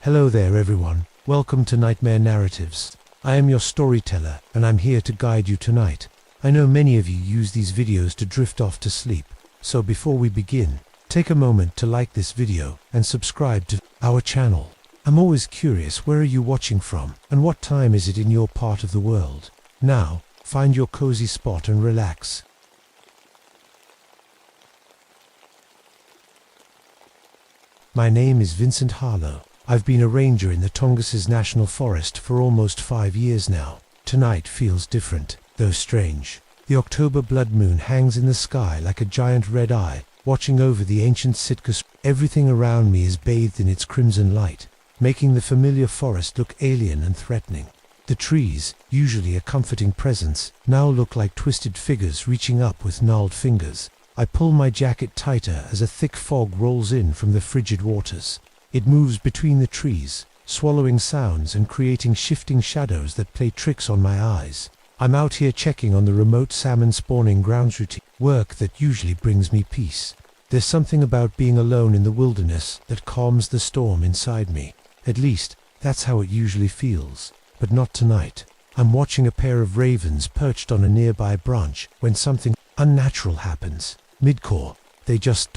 Hello there everyone, welcome to Nightmare Narratives. I am your storyteller and I'm here to guide you tonight. I know many of you use these videos to drift off to sleep, so before we begin, take a moment to like this video and subscribe to our channel. I'm always curious, where are you watching from and what time is it in your part of the world? Now, find your cozy spot and relax. My name is Vincent Harlow. I've been a ranger in the Tongass National Forest for almost 5 years now. Tonight feels different, though strange. The October blood moon hangs in the sky like a giant red eye, watching over the ancient Sitka. Everything around me is bathed in its crimson light, making the familiar forest look alien and threatening. The trees, usually a comforting presence, now look like twisted figures reaching up with gnarled fingers. I pull my jacket tighter as a thick fog rolls in from the frigid waters. It moves between the trees, swallowing sounds and creating shifting shadows that play tricks on my eyes. I'm out here checking on the remote salmon spawning grounds routine, work that usually brings me peace. There's something about being alone in the wilderness that calms the storm inside me. At least, that's how it usually feels. But not tonight. I'm watching a pair of ravens perched on a nearby branch when something unnatural happens. Mid-core, they just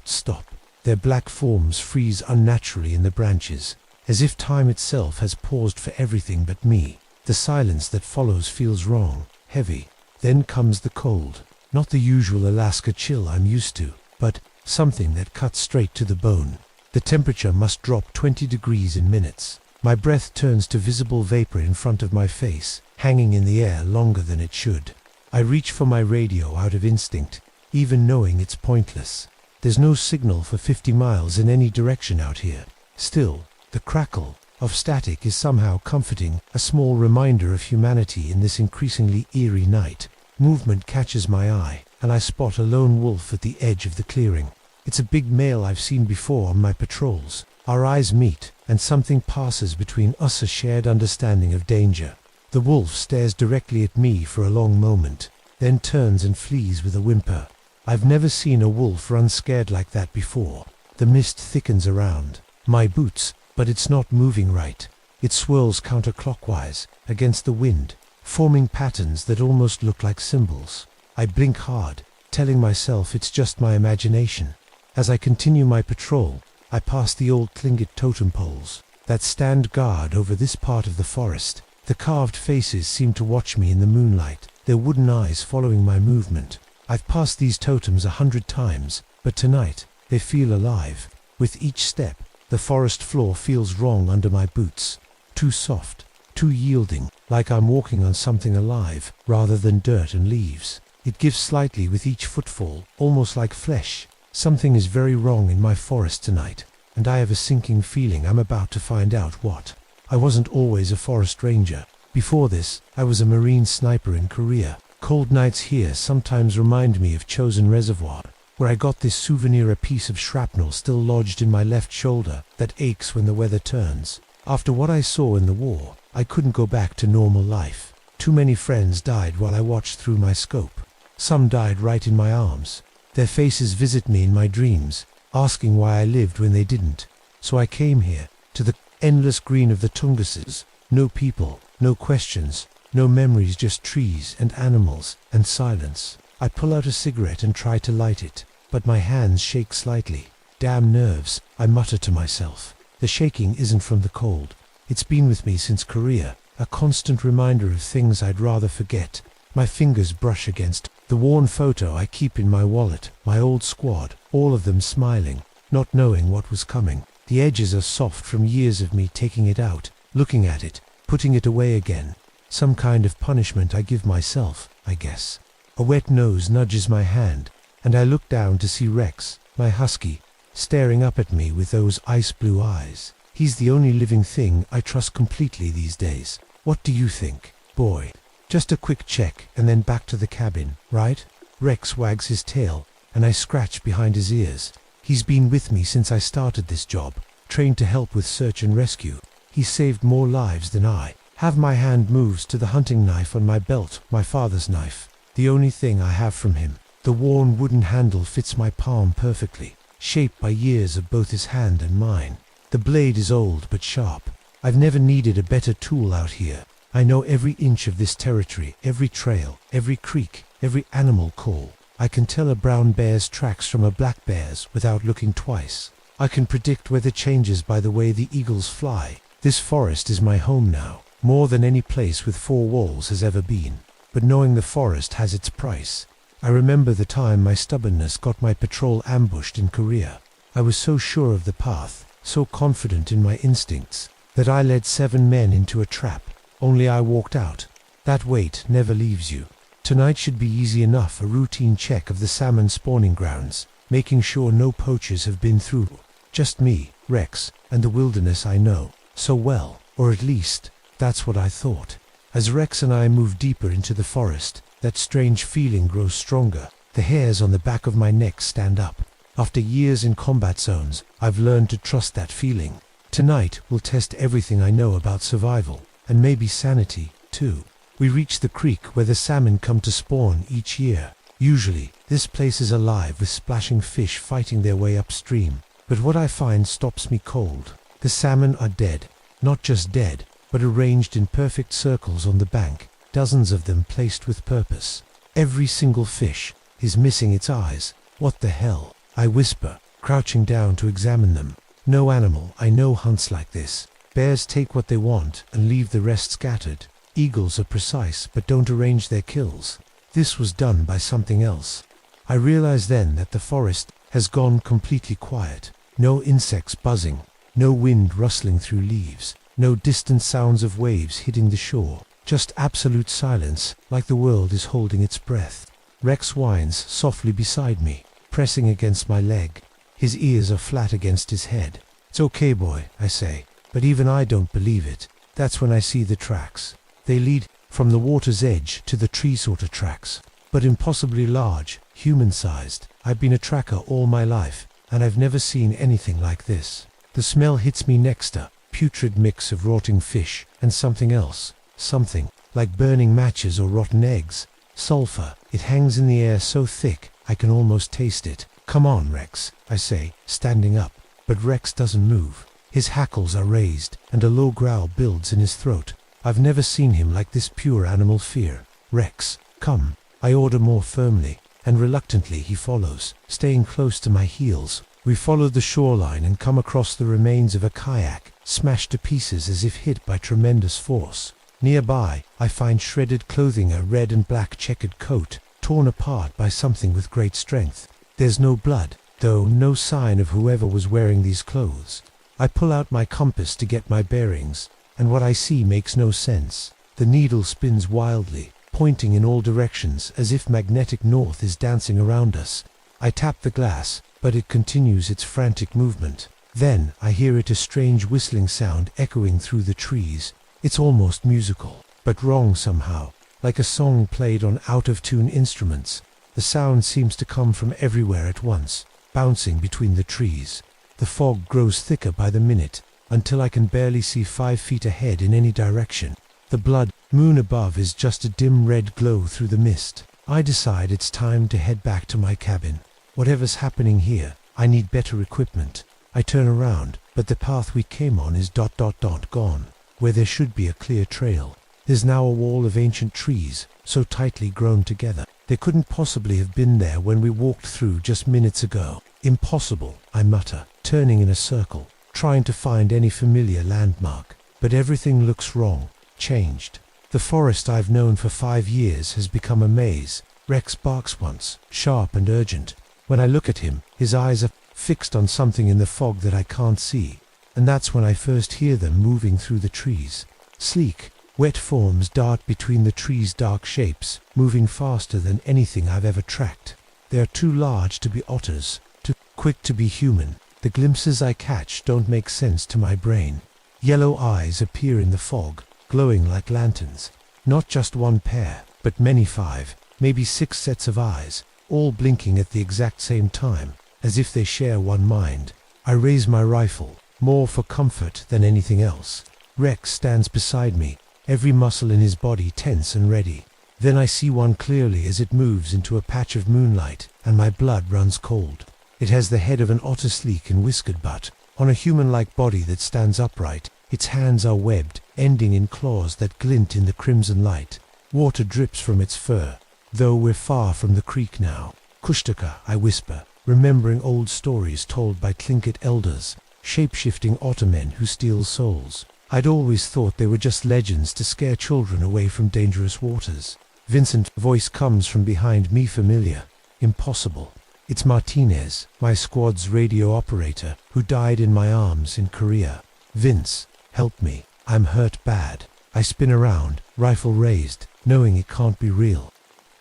stop. Their black forms freeze unnaturally in the branches, as if time itself has paused for everything but me. The silence that follows feels wrong, heavy. Then comes the cold. Not the usual Alaska chill I'm used to, but something that cuts straight to the bone. The temperature must drop 20 degrees in minutes. My breath turns to visible vapor in front of my face, hanging in the air longer than it should. I reach for my radio out of instinct, even knowing it's pointless. There's no signal for 50 miles in any direction out here. Still, the crackle of static is somehow comforting, a small reminder of humanity in this increasingly eerie night. Movement catches my eye, and I spot a lone wolf at the edge of the clearing. It's a big male I've seen before on my patrols. Our eyes meet, and something passes between us, a shared understanding of danger. The wolf stares directly at me for a long moment, then turns and flees with a whimper. I've never seen a wolf run scared like that before. The mist thickens around my boots, but it's not moving right. It swirls counterclockwise against the wind, forming patterns that almost look like symbols. I blink hard, telling myself it's just my imagination. As I continue my patrol, I pass the old Tlingit totem poles that stand guard over this part of the forest. The carved faces seem to watch me in the moonlight, their wooden eyes following my movement. I've passed these totems 100 times, but tonight, they feel alive. With each step, the forest floor feels wrong under my boots. Too soft, too yielding, like I'm walking on something alive, rather than dirt and leaves. It gives slightly with each footfall, almost like flesh. Something is very wrong in my forest tonight, and I have a sinking feeling I'm about to find out what. I wasn't always a forest ranger. Before this, I was a Marine sniper in Korea. Cold nights here sometimes remind me of Chosin Reservoir, where I got this souvenir, a piece of shrapnel still lodged in my left shoulder that aches when the weather turns. After what I saw in the war, I couldn't go back to normal life. Too many friends died while I watched through my scope. Some died right in my arms. Their faces visit me in my dreams, asking why I lived when they didn't. So I came here, to the endless green of the Tongass. No people, no questions, no memories, just trees and animals and silence. I pull out a cigarette and try to light it, but my hands shake slightly. Damn nerves, I mutter to myself. The shaking isn't from the cold. It's been with me since Korea, a constant reminder of things I'd rather forget. My fingers brush against the worn photo I keep in my wallet, my old squad, all of them smiling, not knowing what was coming. The edges are soft from years of me taking it out, looking at it, putting it away again. Some kind of punishment I give myself, I guess. A wet nose nudges my hand, and I look down to see Rex, my husky, staring up at me with those ice-blue eyes. He's the only living thing I trust completely these days. What do you think, boy? Just a quick check and then back to the cabin, right? Rex wags his tail, and I scratch behind his ears. He's been with me since I started this job, trained to help with search and rescue. He's saved more lives than I have. My hand moves to the hunting knife on my belt, my father's knife. The only thing I have from him. The worn wooden handle fits my palm perfectly, shaped by years of both his hand and mine. The blade is old but sharp. I've never needed a better tool out here. I know every inch of this territory, every trail, every creek, every animal call. I can tell a brown bear's tracks from a black bear's without looking twice. I can predict weather changes by the way the eagles fly. This forest is my home now, more than any place with four walls has ever been. But knowing the forest has its price. I remember the time my stubbornness got my patrol ambushed in Korea. I was so sure of the path, so confident in my instincts, that I led 7 men into a trap. Only I walked out. That weight never leaves you. Tonight should be easy enough, a routine check of the salmon spawning grounds, making sure no poachers have been through. Just me, Rex, and the wilderness I know so well, or at least, that's what I thought. As Rex and I move deeper into the forest, that strange feeling grows stronger. The hairs on the back of my neck stand up. After years in combat zones, I've learned to trust that feeling. Tonight will test everything I know about survival, and maybe sanity, too. We reach the creek where the salmon come to spawn each year. Usually, this place is alive with splashing fish fighting their way upstream. But what I find stops me cold. The salmon are dead. Not just dead, but arranged in perfect circles on the bank, dozens of them placed with purpose. Every single fish is missing its eyes. What the hell? I whisper, crouching down to examine them. No animal I know hunts like this. Bears take what they want and leave the rest scattered. Eagles are precise but don't arrange their kills. This was done by something else. I realized then that the forest has gone completely quiet. No insects buzzing, no wind rustling through leaves, no distant sounds of waves hitting the shore. Just absolute silence, like the world is holding its breath. Rex whines softly beside me, pressing against my leg. His ears are flat against his head. "It's okay, boy," I say, but even I don't believe it. That's when I see the tracks. They lead from the water's edge to the tree sorter tracks, but impossibly large, human-sized. I've been a tracker all my life, and I've never seen anything like this. The smell hits me next, a putrid mix of rotting fish and something else, something like burning matches or rotten eggs. Sulfur. It hangs in the air so thick I can almost taste it. "Come on, Rex," I say, standing up. But Rex doesn't move. His hackles are raised, and a low growl builds in his throat. I've never seen him like this pure animal fear. "Rex, come," I order more firmly, and reluctantly he follows, staying close to my heels. We follow the shoreline and come across the remains of a kayak, smashed to pieces as if hit by tremendous force. Nearby, I find shredded clothing, a red and black checkered coat, torn apart by something with great strength. There's no blood, though, no sign of whoever was wearing these clothes. I pull out my compass to get my bearings, and what I see makes no sense. The needle spins wildly, pointing in all directions as if magnetic north is dancing around us. I tap the glass, but it continues its frantic movement. Then I hear it, a strange whistling sound echoing through the trees. It's almost musical, but wrong somehow, like a song played on out-of-tune instruments. The sound seems to come from everywhere at once, bouncing between the trees. The fog grows thicker by the minute, until I can barely see 5 feet ahead in any direction. The blood moon above is just a dim red glow through the mist. I decide it's time to head back to my cabin. Whatever's happening here, I need better equipment. I turn around, but the path we came on is gone, where there should be a clear trail. There's now a wall of ancient trees, so tightly grown together. They couldn't possibly have been there when we walked through just minutes ago. "Impossible," I mutter, turning in a circle, trying to find any familiar landmark. But everything looks wrong, changed. The forest I've known for 5 years has become a maze. Rex barks once, sharp and urgent. When I look at him, his eyes are fixed on something in the fog that I can't see. And that's when I first hear them moving through the trees. Sleek, wet forms dart between the trees' dark shapes, moving faster than anything I've ever tracked. They are too large to be otters, too quick to be human. The glimpses I catch don't make sense to my brain. Yellow eyes appear in the fog, glowing like lanterns. Not just one pair, but many, 5, maybe 6 sets of eyes, all blinking at the exact same time, as if they share one mind. I raise my rifle, more for comfort than anything else. Rex stands beside me, every muscle in his body tense and ready. Then I see one clearly as it moves into a patch of moonlight, and my blood runs cold. It has the head of an otter, sleek and whiskered, but on a human-like body that stands upright. Its hands are webbed, ending in claws that glint in the crimson light. Water drips from its fur, though we're far from the creek now. Kushtaka, I whisper, remembering old stories told by Tlingit elders, shape-shifting ottomen who steal souls. I'd always thought they were just legends to scare children away from dangerous waters. Vincent's voice comes from behind me, familiar. Impossible. It's Martinez, my squad's radio operator, who died in my arms in Korea. Vince, help me. I'm hurt bad. I spin around, rifle raised, knowing it can't be real.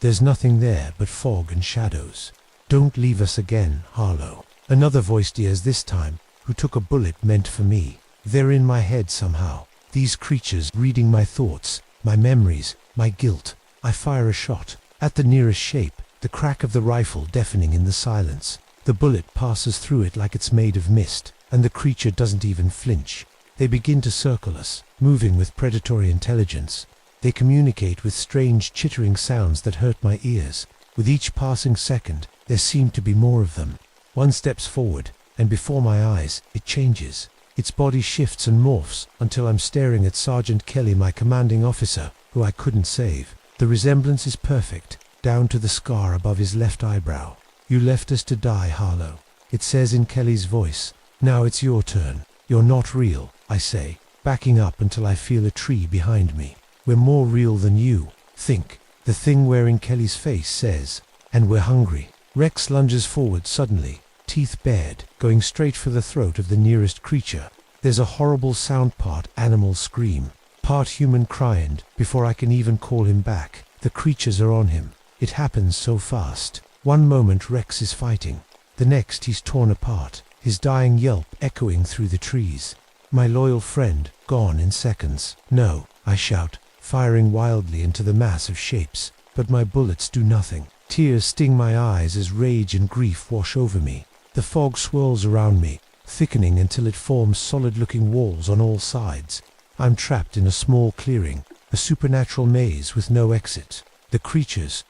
There's nothing there but fog and shadows. Don't leave us again, Harlow. Another voice Diaz this time, who took a bullet meant for me. They're in my head somehow. These creatures reading my thoughts, my memories, my guilt. I fire a shot. At the nearest shape, the crack of the rifle deafening in the silence. The bullet passes through it like it's made of mist, and the creature doesn't even flinch. They begin to circle us, moving with predatory intelligence. They communicate with strange chittering sounds that hurt my ears. With each passing second, there seem to be more of them. One steps forward, and before my eyes, it changes. Its body shifts and morphs until I'm staring at Sergeant Kelly, my commanding officer, who I couldn't save. The resemblance is perfect, down to the scar above his left eyebrow. You left us to die, Harlow, it says in Kelly's voice. Now it's your turn. You're not real, I say, backing up until I feel a tree behind me. We're more real than you. Think, the thing wearing Kelly's face says. And we're hungry. Rex lunges forward suddenly, teeth bared, going straight for the throat of the nearest creature. There's a horrible sound, part animal scream, part human cry, and before I can even call him back, the creatures are on him. It happens so fast. One moment Rex is fighting. The next he's torn apart, his dying yelp echoing through the trees. My loyal friend, gone in seconds. No, I shout, firing wildly into the mass of shapes, but my bullets do nothing. Tears sting my eyes as rage and grief wash over me. The fog swirls around me, thickening until it forms solid-looking walls on all sides. I'm trapped in a small clearing, a supernatural maze with no exit. The creatures,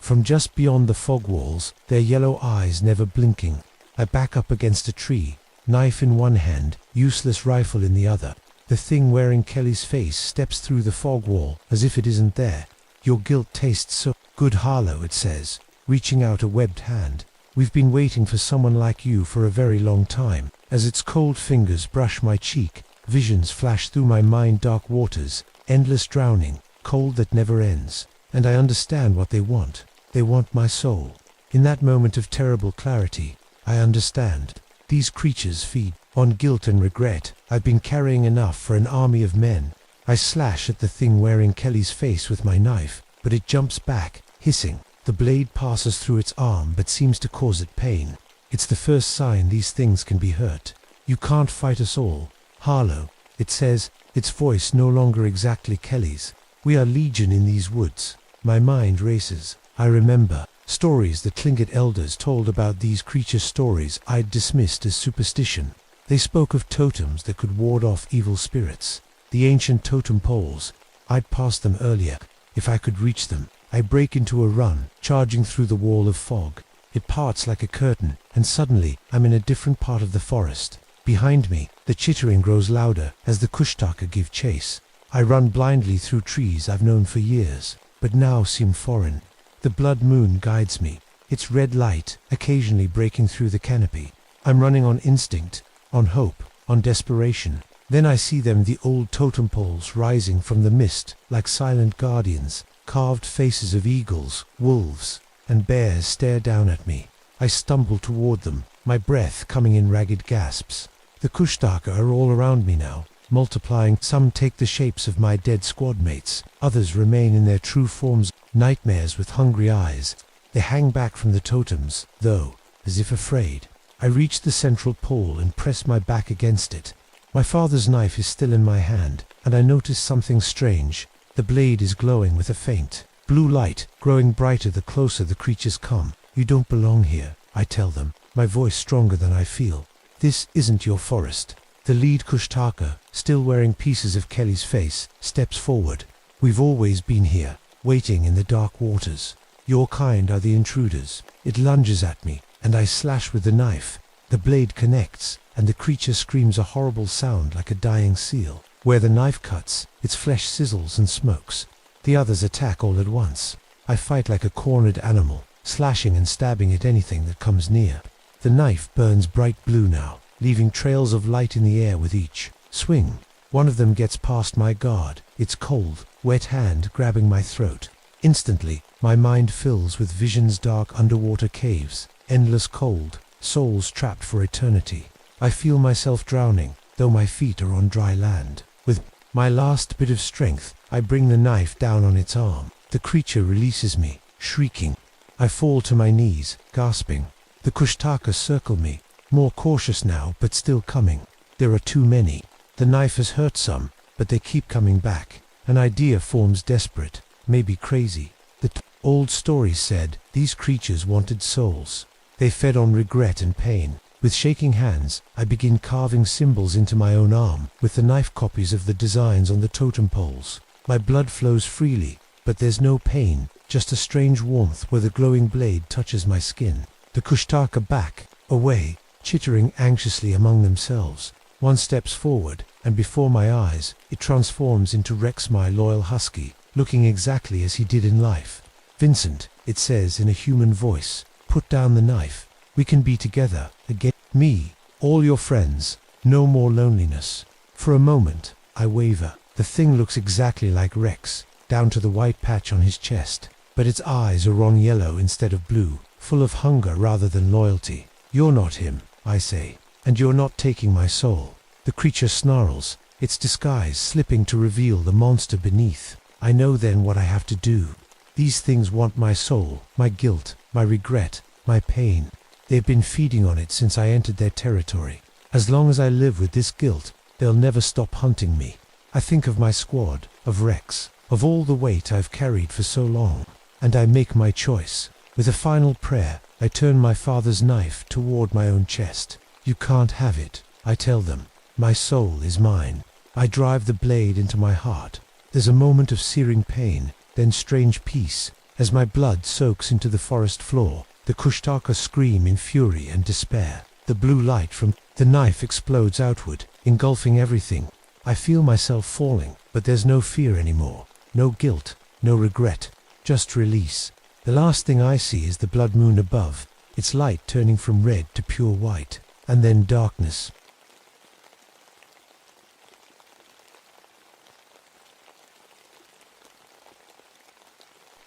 from just beyond the fog walls, their yellow eyes never blinking. I back up against a tree, knife in one hand, useless rifle in the other. The thing wearing Kelly's face steps through the fog wall as if it isn't there. Your guilt tastes so good, Harlow, it says, reaching out a webbed hand. We've been waiting for someone like you for a very long time. As its cold fingers brush my cheek, visions flash through my mind, dark waters, endless drowning, cold that never ends. And I understand what they want. They want my soul. In that moment of terrible clarity, I understand. These creatures feed on guilt and regret. I've been carrying enough for an army of men. I slash at the thing wearing Kelly's face with my knife, but it jumps back, hissing. The blade passes through its arm but seems to cause it pain. It's the first sign these things can be hurt. You can't fight us all, Harlow, it says, its voice no longer exactly Kelly's. We are legion in these woods. My mind races. I remember stories the Tlingit elders told about these creature stories I'd dismissed as superstition. They spoke of totems that could ward off evil spirits. The ancient totem poles. I'd passed them earlier. If I could reach them, I break into a run, charging through the wall of fog. It parts like a curtain, and suddenly I'm in a different part of the forest. Behind me, the chittering grows louder as the Kushtaka give chase. I run blindly through trees I've known for years, but now seem foreign. The blood moon guides me, its red light occasionally breaking through the canopy. I'm running on instinct, on hope, on desperation. Then I see them, the old totem poles rising from the mist like silent guardians. Carved faces of eagles, wolves, and bears stare down at me. I stumble toward them, my breath coming in ragged gasps. The Kushtaka are all around me now, multiplying. Some take the shapes of my dead squad mates, others remain in their true forms, nightmares with hungry eyes. They hang back from the totems, though, as if afraid. I reach the central pole and press my back against it. My father's knife is still in my hand, and I notice something strange. The blade is glowing with a faint blue light, growing brighter the closer the creatures come. You don't belong here, I tell them, my voice stronger than I feel. This isn't your forest. The lead Kushtaka, still wearing pieces of Kelly's face, steps forward. We've always been here, waiting in the dark waters. Your kind are the intruders. It lunges at me, and I slash with the knife. The blade connects, and the creature screams a horrible sound like a dying seal. Where the knife cuts, its flesh sizzles and smokes. The others attack all at once. I fight like a cornered animal, slashing and stabbing at anything that comes near. The knife burns bright blue now, leaving trails of light in the air with each swing. One of them gets past my guard, its cold, wet hand grabbing my throat. Instantly, my mind fills with visions: dark underwater caves, endless cold, souls trapped for eternity. I feel myself drowning, though my feet are on dry land. With my last bit of strength, I bring the knife down on its arm. The creature releases me, shrieking. I fall to my knees, gasping. The Kushtaka circle me, more cautious now but still coming. There are too many. The knife has hurt some, but they keep coming back. An idea forms, desperate, maybe crazy. The old stories said these creatures wanted souls. They fed on regret and pain. With shaking hands, I begin carving symbols into my own arm, with the knife copies of the designs on the totem poles. My blood flows freely, but there's no pain, just a strange warmth where the glowing blade touches my skin. The Kushtaka back, away, chittering anxiously among themselves. One steps forward, and before my eyes, it transforms into Rex, my loyal husky, looking exactly as he did in life. "Vincent," it says in a human voice, "put down the knife. We can be together again. Me, all your friends, no more loneliness." For a moment, I waver. The thing looks exactly like Rex, down to the white patch on his chest, but its eyes are wrong yellow instead of blue, full of hunger rather than loyalty. "You're not him," I say, "and you're not taking my soul." The creature snarls, its disguise slipping to reveal the monster beneath. I know then what I have to do. These things want my soul, my guilt, my regret, my pain. They've been feeding on it since I entered their territory. As long as I live with this guilt, they'll never stop hunting me. I think of my squad, of Rex, of all the weight I've carried for so long, and I make my choice. With a final prayer, I turn my father's knife toward my own chest. "You can't have it," I tell them. "My soul is mine." I drive the blade into my heart. There's a moment of searing pain, then strange peace, as my blood soaks into the forest floor. The Kushtaka scream in fury and despair. The blue light from the knife explodes outward, engulfing everything. I feel myself falling, but there's no fear anymore. No guilt, no regret, just release. The last thing I see is the blood moon above, its light turning from red to pure white, and then darkness.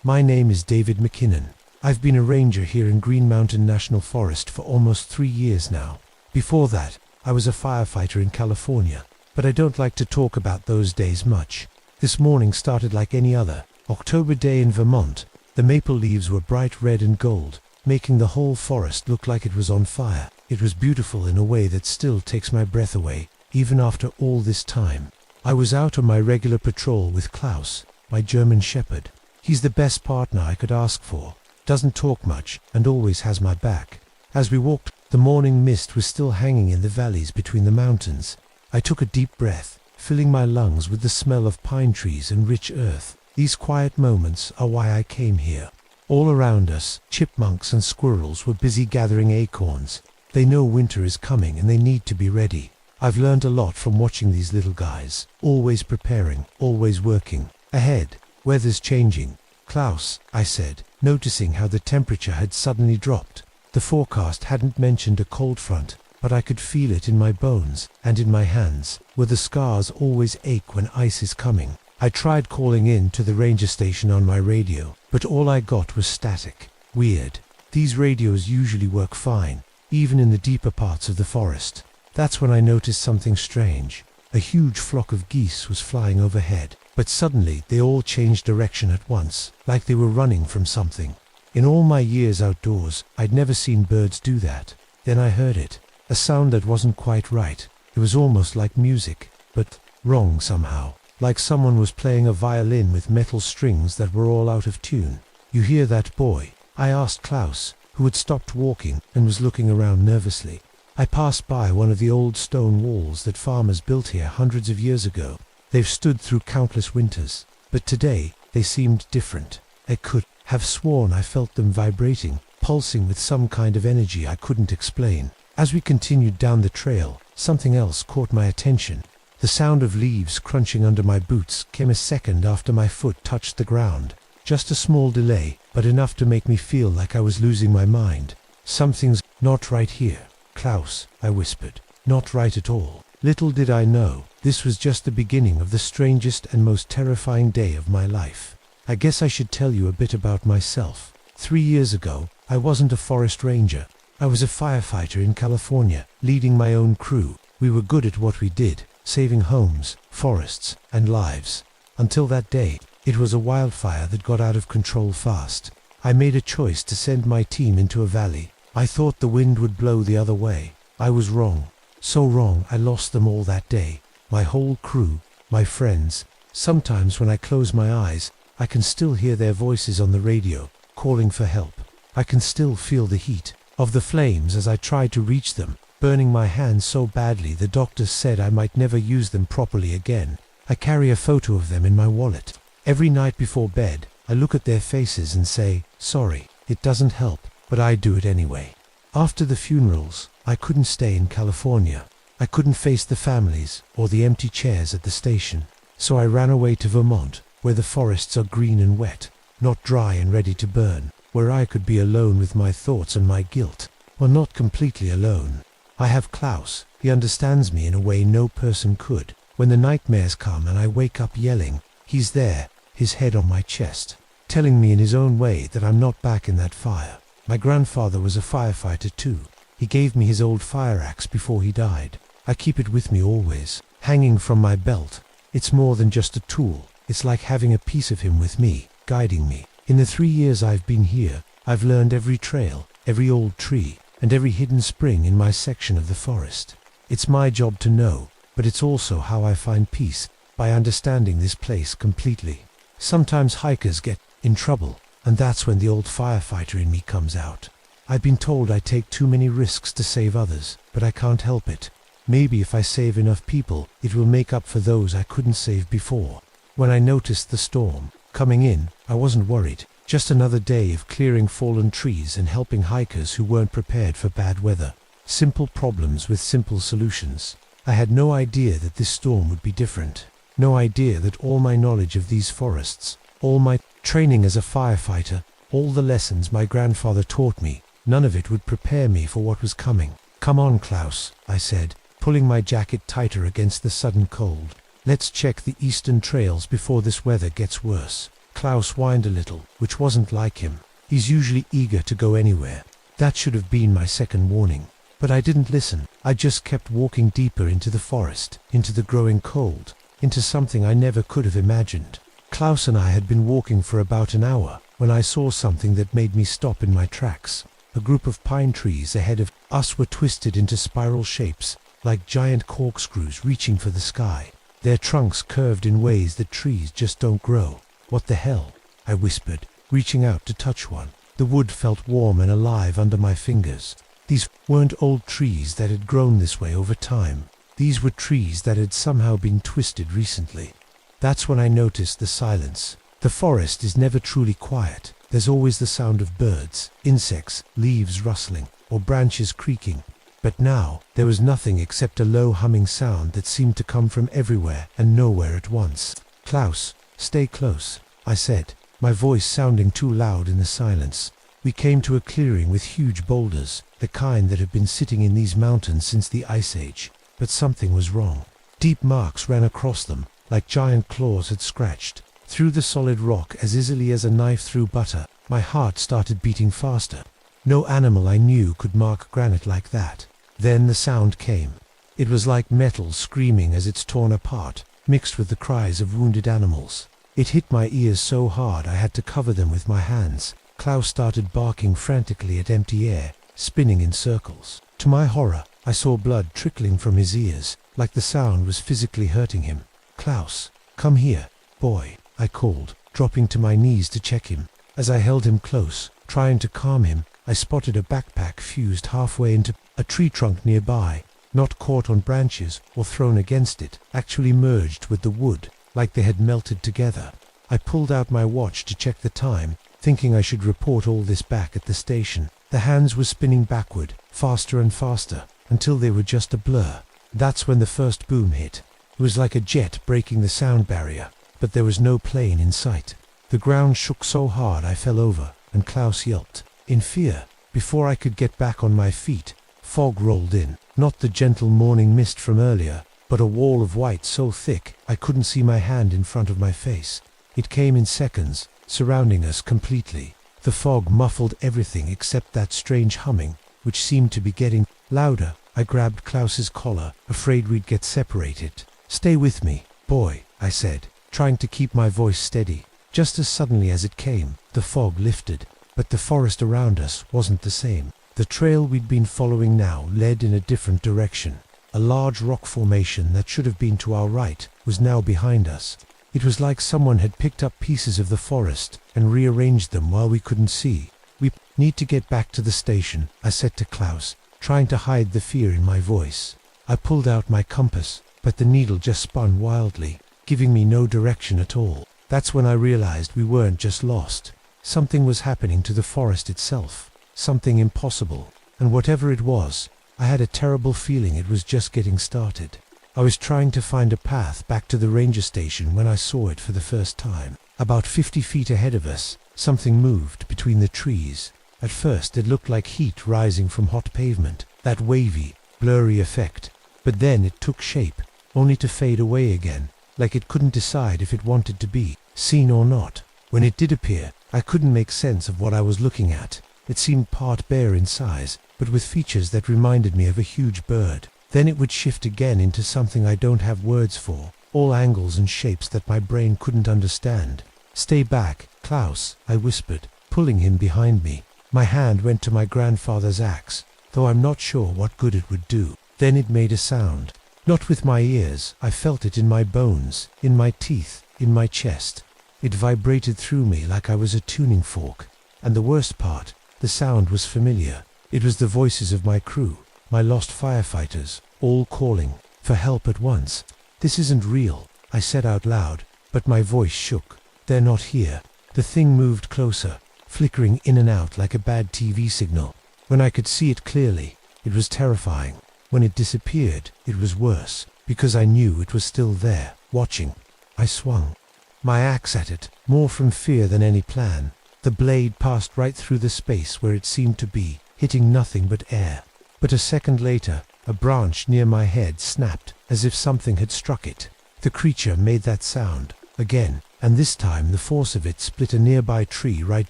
My name is David McKinnon. I've been a ranger here in Green Mountain National Forest for almost 3 years now. Before that, I was a firefighter in California, but I don't like to talk about those days much. This morning started like any other October day in Vermont. The maple leaves were bright red and gold, making the whole forest look like it was on fire. It was beautiful in a way that still takes my breath away, even after all this time. I was out on my regular patrol with Klaus, my German shepherd. He's the best partner I could ask for. Doesn't talk much, and always has my back. As we walked, the morning mist was still hanging in the valleys between the mountains. I took a deep breath, filling my lungs with the smell of pine trees and rich earth. These quiet moments are why I came here. All around us, chipmunks and squirrels were busy gathering acorns. They know winter is coming and they need to be ready. I've learned a lot from watching these little guys, always preparing, always working. Ahead, weather's changing. "Klaus," I said, noticing how the temperature had suddenly dropped. The forecast hadn't mentioned a cold front, but I could feel it in my bones and in my hands, where the scars always ache when ice is coming. I tried calling in to the ranger station on my radio, but all I got was static. Weird. These radios usually work fine, even in the deeper parts of the forest. That's when I noticed something strange. A huge flock of geese was flying overhead, but suddenly they all changed direction at once, like they were running from something. In all my years outdoors, I'd never seen birds do that. Then I heard it, a sound that wasn't quite right. It was almost like music, but wrong somehow, like someone was playing a violin with metal strings that were all out of tune. "You hear that, boy?" I asked Klaus, who had stopped walking and was looking around nervously. I passed by one of the old stone walls that farmers built here hundreds of years ago. They've stood through countless winters, but today they seemed different. I could have sworn I felt them vibrating, pulsing with some kind of energy I couldn't explain. As we continued down the trail, something else caught my attention. The sound of leaves crunching under my boots came a second after my foot touched the ground. Just a small delay, but enough to make me feel like I was losing my mind. Something's not right here, Klaus, I whispered. Not right at all. Little did I know, this was just the beginning of the strangest and most terrifying day of my life. I guess I should tell you a bit about myself. 3 years ago, I wasn't a forest ranger. I was a firefighter in California, leading my own crew. We were good at what we did, saving homes, forests, and lives. Until that day, it was a wildfire that got out of control fast. I made a choice to send my team into a valley. I thought the wind would blow the other way. I was wrong. So wrong I lost them all that day. My whole crew, my friends. Sometimes when I close my eyes, I can still hear their voices on the radio, calling for help. I can still feel the heat of the flames as I tried to reach them, burning my hands so badly the doctors said I might never use them properly again. I carry a photo of them in my wallet. Every night before bed, I look at their faces and say, sorry, it doesn't help, but I do it anyway. After the funerals, I couldn't stay in California. I couldn't face the families or the empty chairs at the station. So I ran away to Vermont, where the forests are green and wet, not dry and ready to burn, where I could be alone with my thoughts and my guilt. Well, not completely alone. I have Klaus. He understands me in a way no person could. When the nightmares come and I wake up yelling, he's there, his head on my chest, telling me in his own way that I'm not back in that fire. My grandfather was a firefighter too. He gave me his old fire axe before he died. I keep it with me always, hanging from my belt. It's more than just a tool. It's like having a piece of him with me, guiding me. In the 3 years I've been here, I've learned every trail, every old tree, and every hidden spring in my section of the forest. It's my job to know, but it's also how I find peace, by understanding this place completely. Sometimes hikers get in trouble, and that's when the old firefighter in me comes out. I've been told I take too many risks to save others, but I can't help it. Maybe if I save enough people, it will make up for those I couldn't save before. When I noticed the storm coming in, I wasn't worried. Just another day of clearing fallen trees and helping hikers who weren't prepared for bad weather. Simple problems with simple solutions. I had no idea that this storm would be different. No idea that all my knowledge of these forests, all my training as a firefighter, all the lessons my grandfather taught me, none of it would prepare me for what was coming. Come on, Klaus, I said, pulling my jacket tighter against the sudden cold. Let's check the eastern trails before this weather gets worse. Klaus whined a little, which wasn't like him. He's usually eager to go anywhere. That should have been my second warning. But I didn't listen. I just kept walking deeper into the forest, into the growing cold, into something I never could have imagined. Klaus and I had been walking for about an hour when I saw something that made me stop in my tracks. A group of pine trees ahead of us were twisted into spiral shapes, like giant corkscrews reaching for the sky. Their trunks curved in ways that trees just don't grow. What the hell? I whispered, reaching out to touch one. The wood felt warm and alive under my fingers. These weren't old trees that had grown this way over time. These were trees that had somehow been twisted recently. That's when I noticed the silence. The forest is never truly quiet. There's always the sound of birds, insects, leaves rustling, or branches creaking. But now, there was nothing except a low humming sound that seemed to come from everywhere and nowhere at once. Klaus, stay close, I said, my voice sounding too loud in the silence. We came to a clearing with huge boulders, the kind that have been sitting in these mountains since the Ice Age. But something was wrong. Deep marks ran across them, like giant claws had scratched through the solid rock as easily as a knife through butter. My heart started beating faster. No animal I knew could mark granite like that. Then the sound came. It was like metal screaming as it's torn apart, mixed with the cries of wounded animals. It hit my ears so hard I had to cover them with my hands. Klaus started barking frantically at empty air, spinning in circles. To my horror, I saw blood trickling from his ears, like the sound was physically hurting him. Klaus, come here, boy, I called, dropping to my knees to check him. As I held him close, trying to calm him, I spotted a backpack fused halfway into a tree trunk nearby, not caught on branches or thrown against it, actually merged with the wood, like they had melted together. I pulled out my watch to check the time, thinking I should report all this back at the station. The hands were spinning backward, faster and faster, until they were just a blur. That's when the first boom hit. It was like a jet breaking the sound barrier, but there was no plane in sight. The ground shook so hard I fell over, and Klaus yelped in fear. Before I could get back on my feet, fog rolled in, not the gentle morning mist from earlier, but a wall of white so thick I couldn't see my hand in front of my face. It came in seconds, surrounding us completely. The fog muffled everything except that strange humming, which seemed to be getting louder. I grabbed Klaus's collar, afraid we'd get separated. "Stay with me, boy," I said, trying to keep my voice steady. Just as suddenly as it came, the fog lifted, but the forest around us wasn't the same. The trail we'd been following now led in a different direction. A large rock formation that should have been to our right was now behind us. It was like someone had picked up pieces of the forest and rearranged them while we couldn't see. "We need to get back to the station," I said to Klaus, trying to hide the fear in my voice. I pulled out my compass, but the needle just spun wildly, giving me no direction at all. That's when I realized we weren't just lost. Something was happening to the forest itself, something impossible, and whatever it was, I had a terrible feeling it was just getting started. I was trying to find a path back to the ranger station when I saw it for the first time. About 50 feet ahead of us, something moved between the trees. At first it looked like heat rising from hot pavement, that wavy, blurry effect. But then it took shape, only to fade away again, like it couldn't decide if it wanted to be seen or not. When it did appear, I couldn't make sense of what I was looking at. It seemed part bear in size, but with features that reminded me of a huge bird. Then it would shift again into something I don't have words for, all angles and shapes that my brain couldn't understand. "Stay back, Klaus," I whispered, pulling him behind me. My hand went to my grandfather's axe, though I'm not sure what good it would do. Then it made a sound. Not with my ears, I felt it in my bones, in my teeth, in my chest. It vibrated through me like I was a tuning fork. And the worst part, the sound was familiar. It was the voices of my crew, my lost firefighters, all calling for help at once. "This isn't real," I said out loud, but my voice shook. "They're not here." The thing moved closer, flickering in and out like a bad TV signal. When I could see it clearly, it was terrifying. When it disappeared, it was worse, because I knew it was still there, watching. I swung my axe at it, more from fear than any plan. The blade passed right through the space where it seemed to be, hitting nothing but air. But a second later, a branch near my head snapped, as if something had struck it. The creature made that sound again, and this time the force of it split a nearby tree right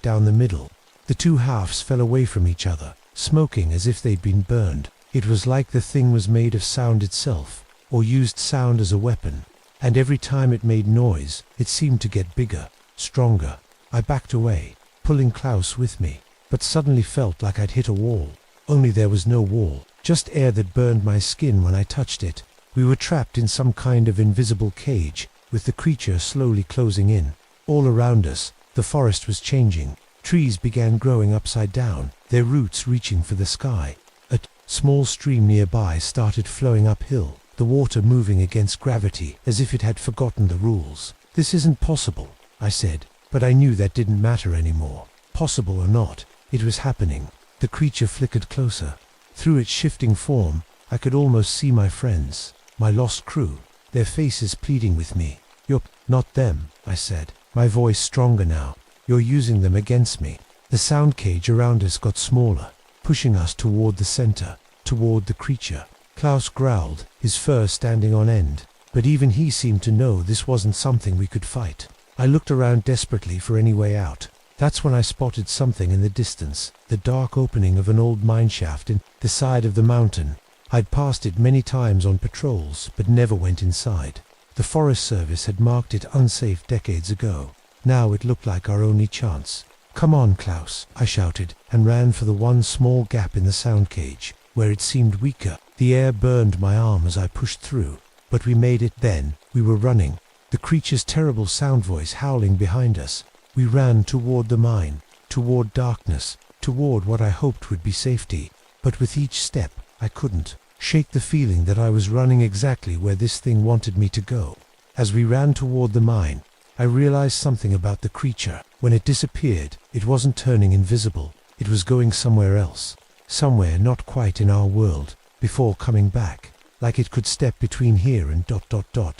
down the middle. The two halves fell away from each other, smoking as if they'd been burned. It was like the thing was made of sound itself, or used sound as a weapon. And every time it made noise, it seemed to get bigger, stronger. I backed away, pulling Klaus with me, but suddenly felt like I'd hit a wall. Only there was no wall, just air that burned my skin when I touched it. We were trapped in some kind of invisible cage, with the creature slowly closing in. All around us, the forest was changing. Trees began growing upside down, their roots reaching for the sky. A small stream nearby started flowing uphill, the water moving against gravity as if it had forgotten the rules. "This isn't possible," I said, but I knew that didn't matter anymore. Possible or not, it was happening. The creature flickered closer. Through its shifting form, I could almost see my friends, my lost crew, their faces pleading with me. "You're not them," I said, my voice stronger now. "You're using them against me." The sound cage around us got smaller, pushing us toward the center, toward the creature. Klaus growled, his fur standing on end, but even he seemed to know this wasn't something we could fight. I looked around desperately for any way out. That's when I spotted something in the distance, the dark opening of an old mineshaft in the side of the mountain. I'd passed it many times on patrols, but never went inside. The Forest Service had marked it unsafe decades ago. Now it looked like our only chance. "Come on, Klaus," I shouted, and ran for the one small gap in the sound cage, where it seemed weaker. The air burned my arm as I pushed through, but we made it then. We were running, the creature's terrible sound voice howling behind us. We ran toward the mine, toward darkness, toward what I hoped would be safety. But with each step, I couldn't shake the feeling that I was running exactly where this thing wanted me to go. As we ran toward the mine, I realized something about the creature. When it disappeared, it wasn't turning invisible. It was going somewhere else. somewhere not quite in our world, before coming back, like it could step between here and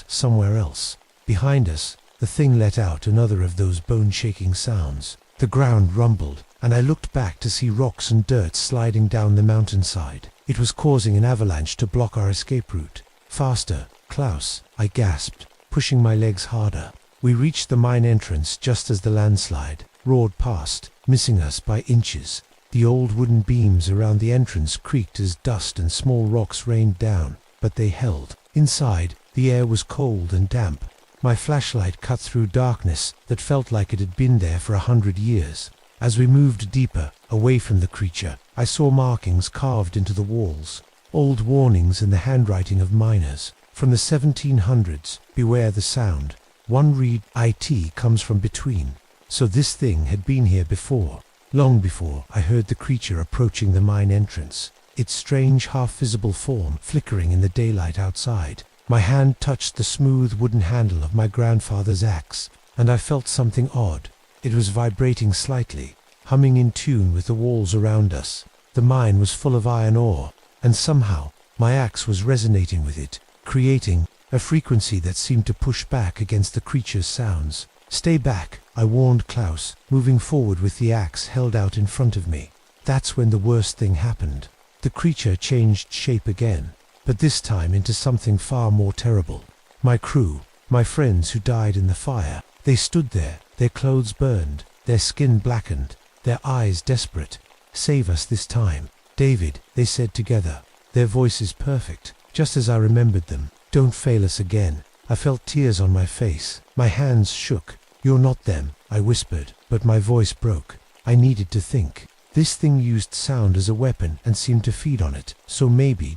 somewhere else. Behind us, the thing let out another of those bone-shaking sounds. The ground rumbled, and I looked back to see rocks and dirt sliding down the mountainside. It was causing an avalanche to block our escape route. Faster, Klaus, I gasped, pushing my legs harder. We reached the mine entrance just as the landslide roared past, missing us by inches. The old wooden beams around the entrance creaked as dust and small rocks rained down, but they held. Inside, the air was cold and damp. My flashlight cut through darkness that felt like it had been there for 100 years. As we moved deeper, away from the creature, I saw markings carved into the walls, old warnings in the handwriting of miners. From the 1700s, beware the sound. One read, "IT comes from between." So this thing had been here before. Long before I heard the creature approaching the mine entrance, its strange half-visible form flickering in the daylight outside. My hand touched the smooth wooden handle of my grandfather's axe, and I felt something odd. It was vibrating slightly, humming in tune with the walls around us. The mine was full of iron ore, and somehow my axe was resonating with it, creating a frequency that seemed to push back against the creature's sounds. "Stay back," I warned Klaus, moving forward with the axe held out in front of me. That's when the worst thing happened. The creature changed shape again, but this time into something far more terrible. My crew, my friends who died in the fire, they stood there, their clothes burned, their skin blackened, their eyes desperate. "Save us this time, David," they said together, their voices perfect, just as I remembered them. "Don't fail us again." I felt tears on my face. My hands shook. "You're not them," I whispered, but my voice broke. I needed to think. This thing used sound as a weapon and seemed to feed on it, so maybe...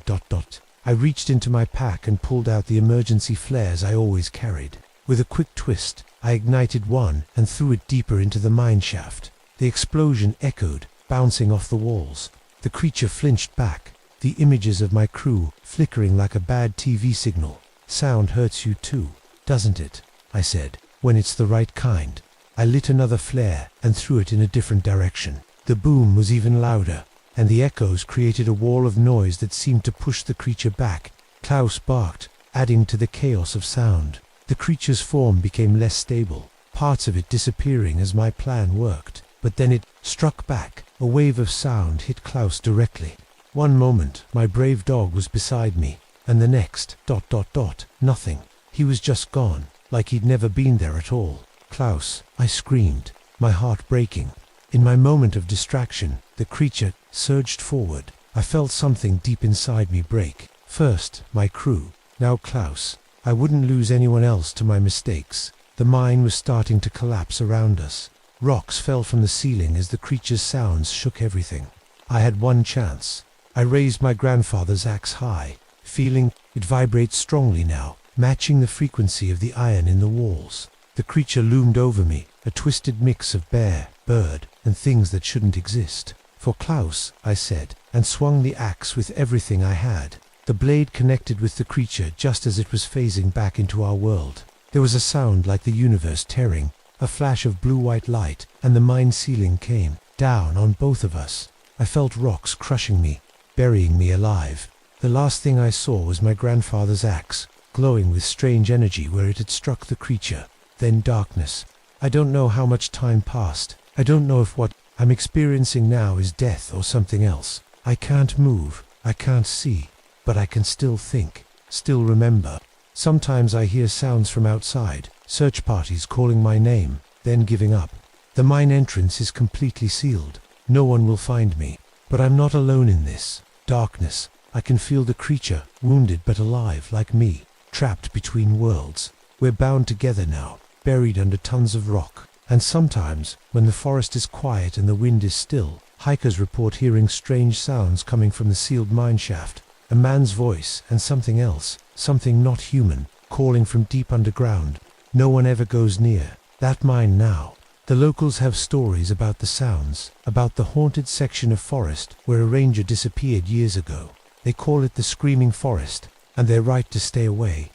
I reached into my pack and pulled out the emergency flares I always carried. With a quick twist, I ignited one and threw it deeper into the mine shaft. The explosion echoed, bouncing off the walls. The creature flinched back, the images of my crew flickering like a bad TV signal. "Sound hurts you too, doesn't it?" I said. "When it's the right kind." I lit another flare and threw it in a different direction. The boom was even louder, and the echoes created a wall of noise that seemed to push the creature back. Klaus barked, adding to the chaos of sound. The creature's form became less stable, parts of it disappearing as my plan worked. But then it struck back. A wave of sound hit Klaus directly. One moment, my brave dog was beside me, and the next, nothing. He was just gone, like he'd never been there at all. "Klaus," I screamed, my heart breaking. In my moment of distraction, the creature surged forward. I felt something deep inside me break. First, my crew. Now Klaus. I wouldn't lose anyone else to my mistakes. The mine was starting to collapse around us. Rocks fell from the ceiling as the creature's sounds shook everything. I had one chance. I raised my grandfather's axe high, feeling it vibrate strongly now, matching the frequency of the iron in the walls. The creature loomed over me, a twisted mix of bear, bird, and things that shouldn't exist. "For Klaus," I said, and swung the axe with everything I had. The blade connected with the creature just as it was phasing back into our world. There was a sound like the universe tearing, a flash of blue-white light, and the mine ceiling came down on both of us. I felt rocks crushing me, burying me alive. The last thing I saw was my grandfather's axe, glowing with strange energy where it had struck the creature. Then darkness. I don't know how much time passed. I don't know if what I'm experiencing now is death or something else. I can't move, I can't see, but I can still think, still remember. Sometimes I hear sounds from outside, search parties calling my name, then giving up. The mine entrance is completely sealed. No one will find me. But I'm not alone in this darkness. I can feel the creature, wounded but alive like me, trapped between worlds. We're bound together now, buried under tons of rock. And sometimes, when the forest is quiet and the wind is still, hikers report hearing strange sounds coming from the sealed mine shaft. A man's voice and something else, something not human, calling from deep underground. No one ever goes near that mine now. The locals have stories about the sounds, about the haunted section of forest where a ranger disappeared years ago. They call it the Screaming Forest, and they're right to stay away.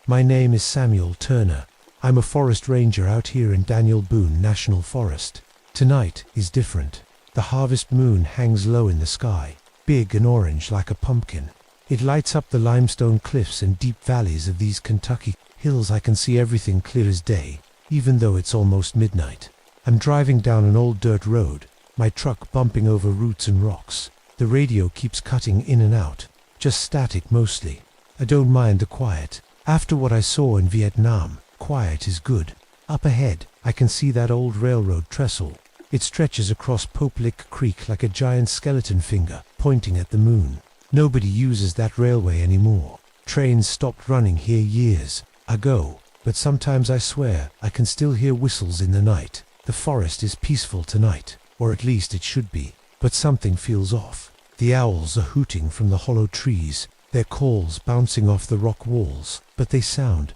My name is Samuel Turner. I'm a forest ranger out here in Daniel Boone National Forest. Tonight is different. The harvest moon hangs low in the sky, big and orange like a pumpkin. It lights up the limestone cliffs and deep valleys of these Kentucky hills. I can see everything clear as day, even though it's almost midnight. I'm driving down an old dirt road, my truck bumping over roots and rocks. The radio keeps cutting in and out, just static mostly. I don't mind the quiet. After what I saw in Vietnam, quiet is good. Up ahead, I can see that old railroad trestle. It stretches across Pope Lick Creek like a giant skeleton finger, pointing at the moon. Nobody uses that railway anymore. Trains stopped running here years ago, but sometimes I swear I can still hear whistles in the night. The forest is peaceful tonight, or at least it should be, but something feels off. The owls are hooting from the hollow trees, their calls bouncing off the rock walls, but they sound ...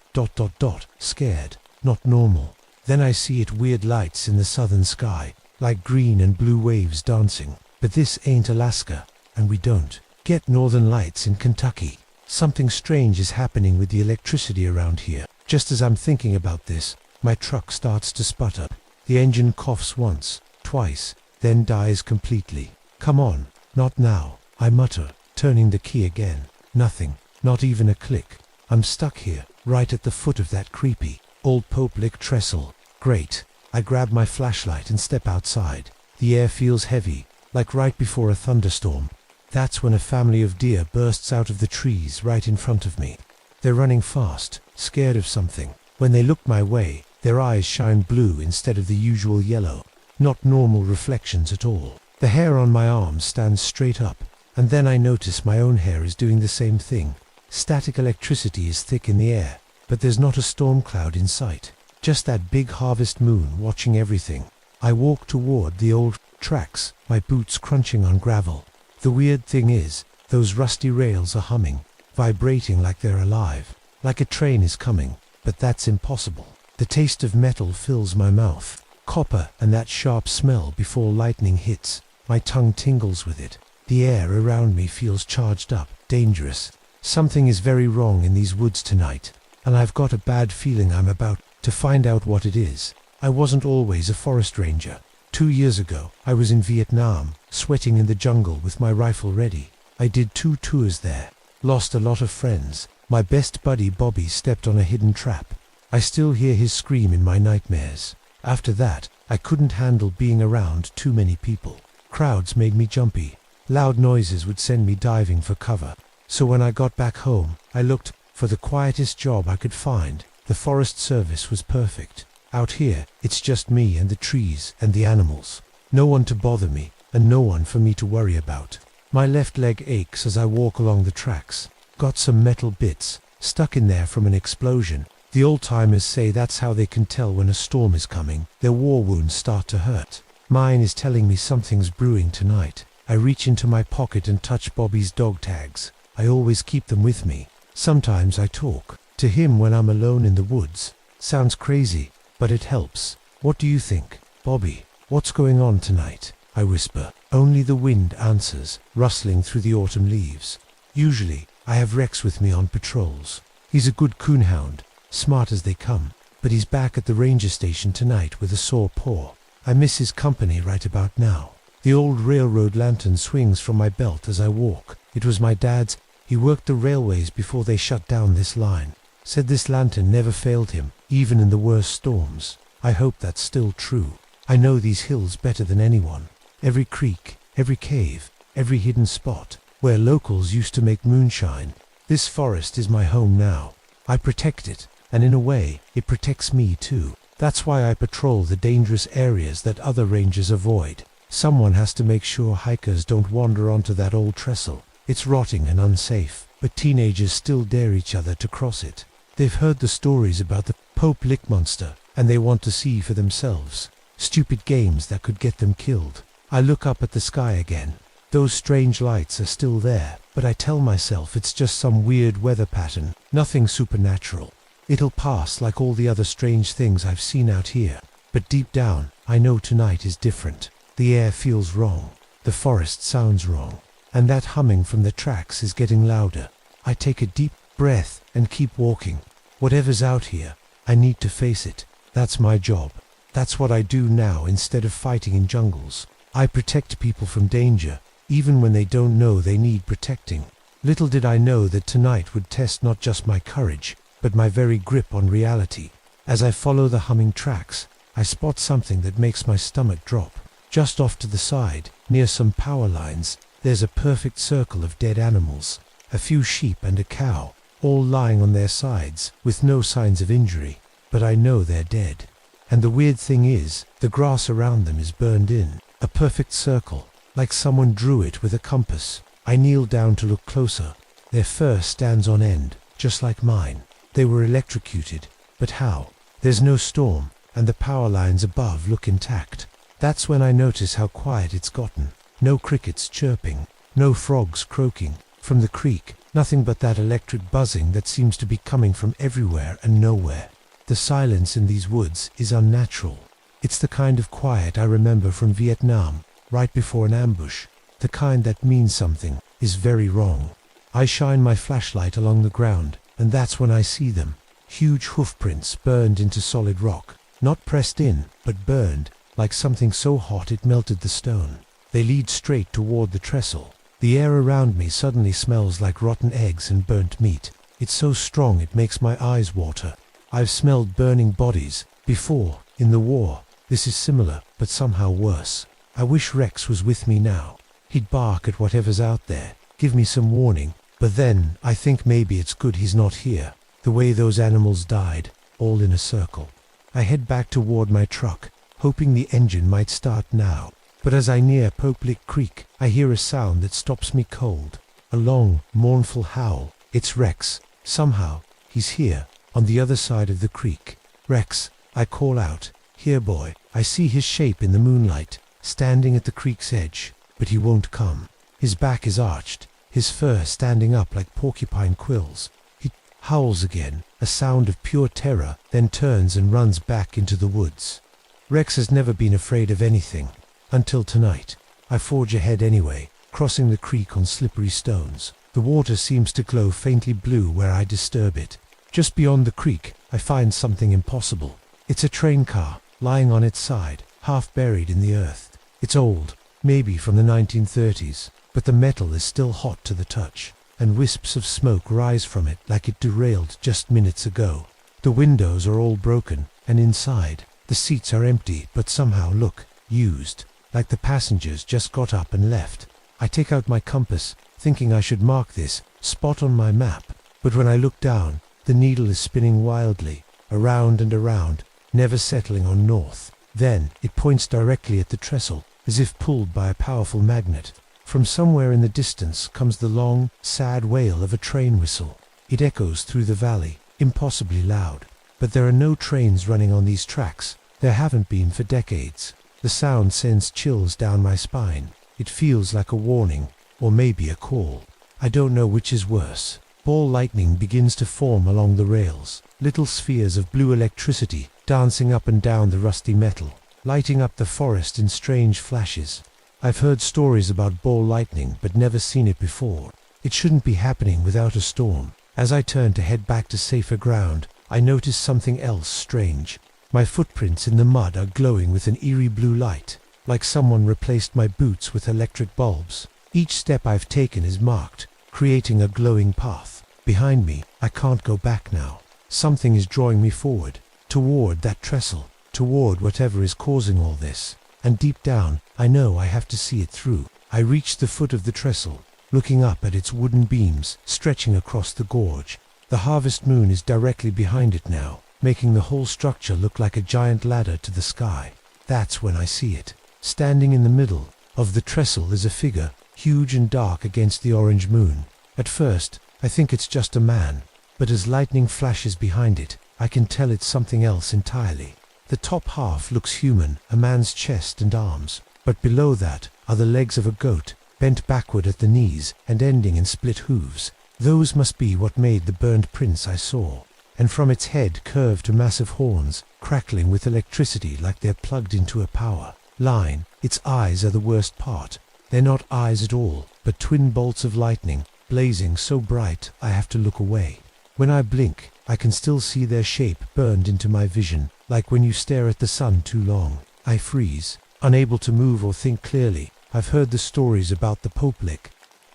scared, not normal. Then I see it weird lights in the southern sky, like green and blue waves dancing. But this ain't Alaska, and we don't get northern lights in Kentucky. Something strange is happening with the electricity around here. Just as I'm thinking about this, my truck starts to sputter. The engine coughs once, twice, then dies completely. Come on, not now, I mutter, turning the key again. Nothing, not even a click. I'm stuck here, right at the foot of that creepy old Pope Lick trestle. Great. I grab my flashlight and step outside. The air feels heavy, like right before a thunderstorm. That's when a family of deer bursts out of the trees right in front of me. They're running fast, scared of something. When they look my way, their eyes shine blue instead of the usual yellow. Not normal reflections at all. The hair on my arms stands straight up, and then I notice my own hair is doing the same thing. Static electricity is thick in the air, but there's not a storm cloud in sight. Just that big harvest moon watching everything. I walk toward the old tracks, my boots crunching on gravel. The weird thing is, those rusty rails are humming, vibrating like they're alive, like a train is coming, but that's impossible. The taste of metal fills my mouth, copper and that sharp smell before lightning hits. My tongue tingles with it. The air around me feels charged up, dangerous. Something is very wrong in these woods tonight, and I've got a bad feeling I'm about to find out what it is. I wasn't always a forest ranger. 2 years ago, I was in Vietnam, sweating in the jungle with my rifle ready. I did 2 tours there, lost a lot of friends. My best buddy Bobby stepped on a hidden trap. I still hear his scream in my nightmares. After that, I couldn't handle being around too many people. Crowds made me jumpy. Loud noises would send me diving for cover. So when I got back home, I looked for the quietest job I could find. The Forest Service was perfect. Out here, it's just me and the trees and the animals. No one to bother me, and no one for me to worry about. My left leg aches as I walk along the tracks. Got some metal bits, stuck in there from an explosion. The old-timers say that's how they can tell when a storm is coming. Their war wounds start to hurt. Mine is telling me something's brewing tonight. I reach into my pocket and touch Bobby's dog tags. I always keep them with me. Sometimes I talk to him when I'm alone in the woods. Sounds crazy, but it helps. What do you think, Bobby? What's going on tonight? I whisper. Only the wind answers, rustling through the autumn leaves. Usually, I have Rex with me on patrols. He's a good coonhound, smart as they come, but he's back at the ranger station tonight with a sore paw. I miss his company right about now. The old railroad lantern swings from my belt as I walk. It was my dad's. He worked the railways before they shut down this line. Said this lantern never failed him, even in the worst storms. I hope that's still true. I know these hills better than anyone. Every creek, every cave, every hidden spot, where locals used to make moonshine. This forest is my home now. I protect it, and in a way, it protects me too. That's why I patrol the dangerous areas that other rangers avoid. Someone has to make sure hikers don't wander onto that old trestle. It's rotting and unsafe, but teenagers still dare each other to cross it. They've heard the stories about the Pope Lick monster, and they want to see for themselves. Stupid games that could get them killed. I look up at the sky again. Those strange lights are still there, but I tell myself it's just some weird weather pattern, nothing supernatural. It'll pass like all the other strange things I've seen out here. But deep down, I know tonight is different. The air feels wrong. The forest sounds wrong. And that humming from the tracks is getting louder. I take a deep breath and keep walking. Whatever's out here, I need to face it. That's my job. That's what I do now instead of fighting in jungles. I protect people from danger, even when they don't know they need protecting. Little did I know that tonight would test not just my courage, but my very grip on reality. As I follow the humming tracks, I spot something that makes my stomach drop. Just off to the side, near some power lines, there's a perfect circle of dead animals. A few sheep and a cow, all lying on their sides, with no signs of injury. But I know they're dead. And the weird thing is, the grass around them is burned in. A perfect circle, like someone drew it with a compass. I kneel down to look closer. Their fur stands on end, just like mine. They were electrocuted. But how? There's no storm, and the power lines above look intact. That's when I notice how quiet it's gotten. No crickets chirping, no frogs croaking. From the creek, nothing but that electric buzzing that seems to be coming from everywhere and nowhere. The silence in these woods is unnatural. It's the kind of quiet I remember from Vietnam, right before an ambush. The kind that means something is very wrong. I shine my flashlight along the ground, and that's when I see them. Huge hoof prints burned into solid rock. Not pressed in, but burned, like something so hot it melted the stone. They lead straight toward the trestle. The air around me suddenly smells like rotten eggs and burnt meat. It's so strong it makes my eyes water. I've smelled burning bodies before, in the war. This is similar, but somehow worse. I wish Rex was with me now. He'd bark at whatever's out there, give me some warning. But then, I think maybe it's good he's not here. The way those animals died, all in a circle. I head back toward my truck, hoping the engine might start now. But as I near Pope Lick Creek, I hear a sound that stops me cold. A long, mournful howl. It's Rex. Somehow, he's here, on the other side of the creek. Rex, I call out. Here, boy. I see his shape in the moonlight, standing at the creek's edge. But he won't come. His back is arched, his fur standing up like porcupine quills. He howls again, a sound of pure terror, then turns and runs back into the woods. Rex has never been afraid of anything. Until tonight. I forge ahead anyway, crossing the creek on slippery stones. The water seems to glow faintly blue where I disturb it. Just beyond the creek, I find something impossible. It's a train car, lying on its side, half buried in the earth. It's old, maybe from the 1930s, but the metal is still hot to the touch, and wisps of smoke rise from it like it derailed just minutes ago. The windows are all broken, and inside, the seats are empty but somehow look used. Like the passengers just got up and left. I take out my compass, thinking I should mark this spot on my map. But when I look down, the needle is spinning wildly, around and around, never settling on north. Then, it points directly at the trestle, as if pulled by a powerful magnet. From somewhere in the distance comes the long, sad wail of a train whistle. It echoes through the valley, impossibly loud. But there are no trains running on these tracks. There haven't been for decades. The sound sends chills down my spine. It feels like a warning, or maybe a call. I don't know which is worse. Ball lightning begins to form along the rails, little spheres of blue electricity dancing up and down the rusty metal, lighting up the forest in strange flashes. I've heard stories about ball lightning but never seen it before. It shouldn't be happening without a storm. As I turn to head back to safer ground, I notice something else strange. My footprints in the mud are glowing with an eerie blue light, like someone replaced my boots with electric bulbs. Each step I've taken is marked, creating a glowing path. Behind me, I can't go back now. Something is drawing me forward, toward that trestle, toward whatever is causing all this. And deep down, I know I have to see it through. I reach the foot of the trestle, looking up at its wooden beams stretching across the gorge. The harvest moon is directly behind it now, making the whole structure look like a giant ladder to the sky. That's when I see it. Standing in the middle of the trestle is a figure, huge and dark against the orange moon. At first, I think it's just a man, but as lightning flashes behind it, I can tell it's something else entirely. The top half looks human, a man's chest and arms, but below that are the legs of a goat, bent backward at the knees and ending in split hooves. Those must be what made the burned prints I saw. And from its head curve to massive horns, crackling with electricity like they're plugged into a power line. Its eyes are the worst part. They're not eyes at all, but twin bolts of lightning, blazing so bright I have to look away. When I blink, I can still see their shape burned into my vision, like when you stare at the sun too long. I freeze, unable to move or think clearly. I've heard the stories about the Poplik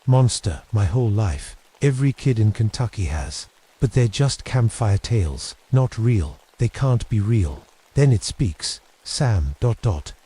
monster my whole life. Every kid in Kentucky has. But they're just campfire tales, not real. They can't be real. Then it speaks. Sam,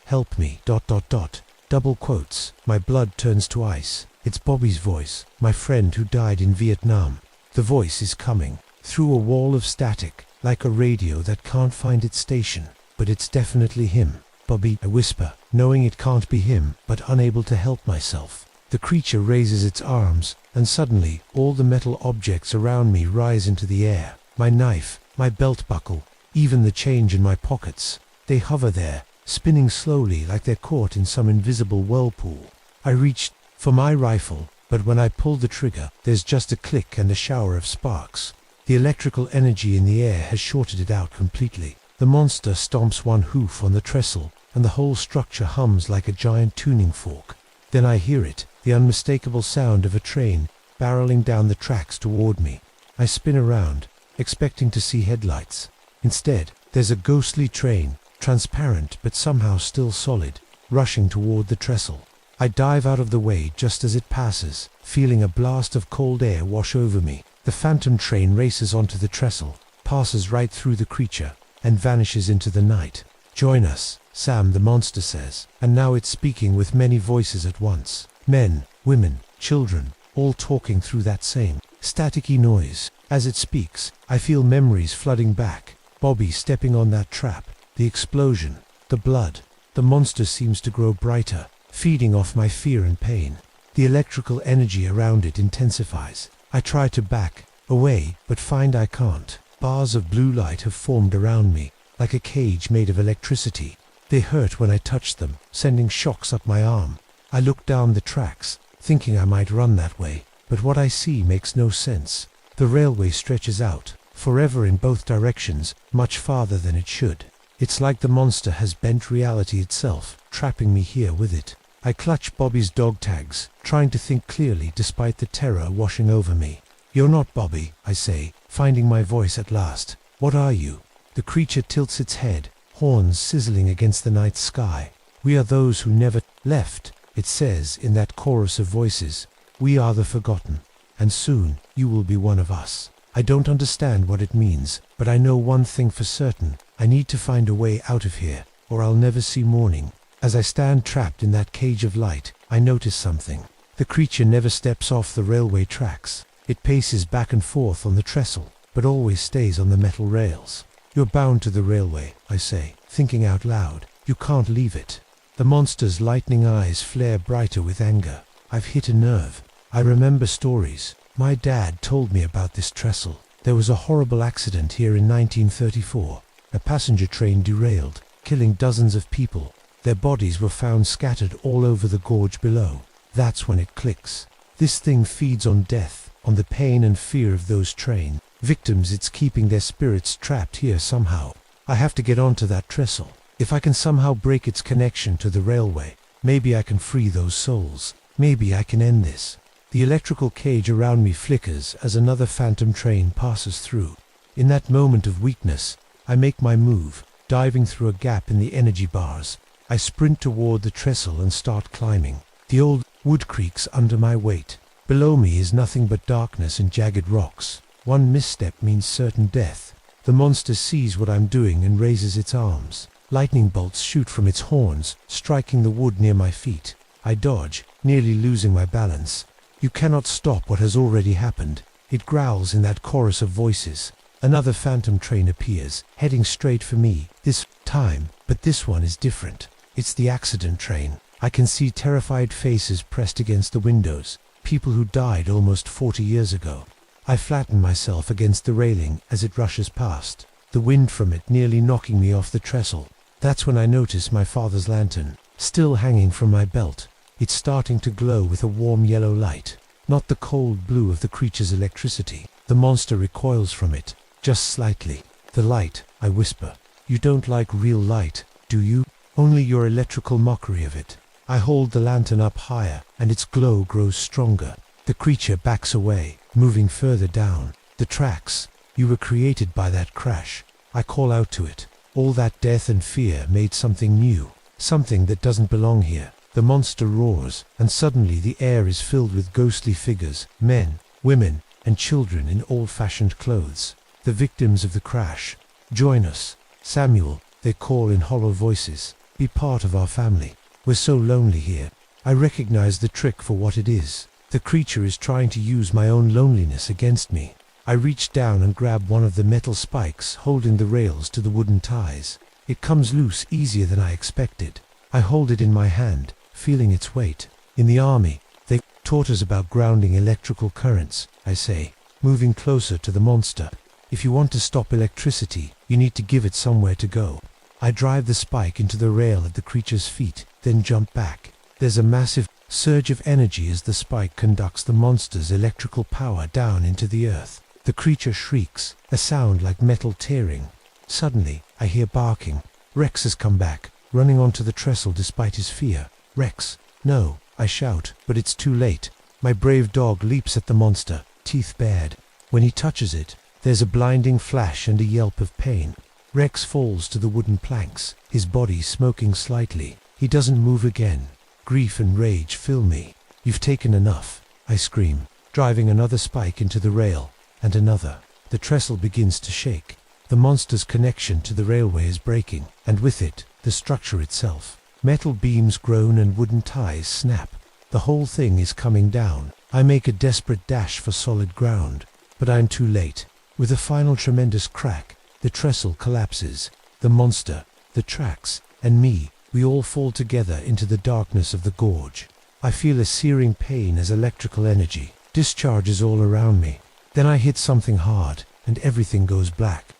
help me, double quotes. My blood turns to ice. It's Bobby's voice, my friend who died in Vietnam. The voice is coming, through a wall of static, like a radio that can't find its station. But it's definitely him. Bobby, I whisper, knowing it can't be him, but unable to help myself. The creature raises its arms, and suddenly, all the metal objects around me rise into the air. My knife, my belt buckle, even the change in my pockets. They hover there, spinning slowly like they're caught in some invisible whirlpool. I reached for my rifle, but when I pull the trigger, there's just a click and a shower of sparks. The electrical energy in the air has shorted it out completely. The monster stomps one hoof on the trestle, and the whole structure hums like a giant tuning fork. Then I hear it, the unmistakable sound of a train barreling down the tracks toward me. I spin around, expecting to see headlights. Instead, there's a ghostly train, transparent but somehow still solid, rushing toward the trestle. I dive out of the way just as it passes, feeling a blast of cold air wash over me. The phantom train races onto the trestle, passes right through the creature, and vanishes into the night. Join us, Sam, the monster says, and now it's speaking with many voices at once. Men, women, children, all talking through that same staticky noise. As it speaks, I feel memories flooding back. Bobby stepping on that trap, the explosion, the blood. The monster seems to grow brighter, feeding off my fear and pain. The electrical energy around it intensifies. I try to back away, but find I can't. Bars of blue light have formed around me, like a cage made of electricity. They hurt when I touch them, sending shocks up my arm. I look down the tracks, thinking I might run that way, but what I see makes no sense. The railway stretches out, forever in both directions, much farther than it should. It's like the monster has bent reality itself, trapping me here with it. I clutch Bobby's dog tags, trying to think clearly despite the terror washing over me. You're not Bobby, I say, finding my voice at last. What are you? The creature tilts its head, horns sizzling against the night sky. We are those who never left, it says in that chorus of voices. We are the forgotten, and soon you will be one of us. I don't understand what it means, but I know one thing for certain. I need to find a way out of here, or I'll never see morning. As I stand trapped in that cage of light, I notice something. The creature never steps off the railway tracks. It paces back and forth on the trestle, but always stays on the metal rails. You're bound to the railway, I say, thinking out loud. You can't leave it. The monster's lightning eyes flare brighter with anger. I've hit a nerve. I remember stories. My dad told me about this trestle. There was a horrible accident here in 1934. A passenger train derailed, killing dozens of people. Their bodies were found scattered all over the gorge below. That's when it clicks. This thing feeds on death, on the pain and fear of those train victims. It's keeping their spirits trapped here somehow. I have to get onto that trestle. If I can somehow break its connection to the railway, maybe I can free those souls. Maybe I can end this. The electrical cage around me flickers as another phantom train passes through. In that moment of weakness, I make my move, diving through a gap in the energy bars. I sprint toward the trestle and start climbing. The old wood creaks under my weight. Below me is nothing but darkness and jagged rocks. One misstep means certain death. The monster sees what I'm doing and raises its arms. Lightning bolts shoot from its horns, striking the wood near my feet. I dodge, nearly losing my balance. You cannot stop what has already happened. It growls in that chorus of voices. Another phantom train appears, heading straight for me, this time, but this one is different. It's the accident train. I can see terrified faces pressed against the windows, people who died almost 40 years ago. I flatten myself against the railing as it rushes past, the wind from it nearly knocking me off the trestle. That's when I notice my father's lantern, still hanging from my belt. It's starting to glow with a warm yellow light, not the cold blue of the creature's electricity. The monster recoils from it, just slightly. The light, I whisper. You don't like real light, do you? Only your electrical mockery of it. I hold the lantern up higher, and its glow grows stronger. The creature backs away, moving further down. The tracks. You were created by that crash. I call out to it. All that death and fear made something new. Something that doesn't belong here. The monster roars, and suddenly the air is filled with ghostly figures, men, women, and children in old-fashioned clothes. The victims of the crash. Join us. Samuel, they call in hollow voices. Be part of our family. We're so lonely here. I recognize the trick for what it is. The creature is trying to use my own loneliness against me. I reach down and grab one of the metal spikes holding the rails to the wooden ties. It comes loose easier than I expected. I hold it in my hand, feeling its weight. In the army, they taught us about grounding electrical currents, I say, moving closer to the monster. If you want to stop electricity, you need to give it somewhere to go. I drive the spike into the rail at the creature's feet, then jump back. There's a massive surge of energy as the spike conducts the monster's electrical power down into the earth. The creature shrieks, a sound like metal tearing. Suddenly, I hear barking. Rex has come back, running onto the trestle despite his fear. Rex, no, I shout, but it's too late. My brave dog leaps at the monster, teeth bared. When he touches it, there's a blinding flash and a yelp of pain. Rex falls to the wooden planks, his body smoking slightly. He doesn't move again. Grief and rage fill me. You've taken enough, I scream, driving another spike into the rail, and another. The trestle begins to shake. The monster's connection to the railway is breaking, and with it, the structure itself. Metal beams groan and wooden ties snap. The whole thing is coming down. I make a desperate dash for solid ground, but I'm too late. With a final tremendous crack, the trestle collapses. The monster, the tracks, and me, we all fall together into the darkness of the gorge. I feel a searing pain as electrical energy discharges all around me. Then I hit something hard, and everything goes black.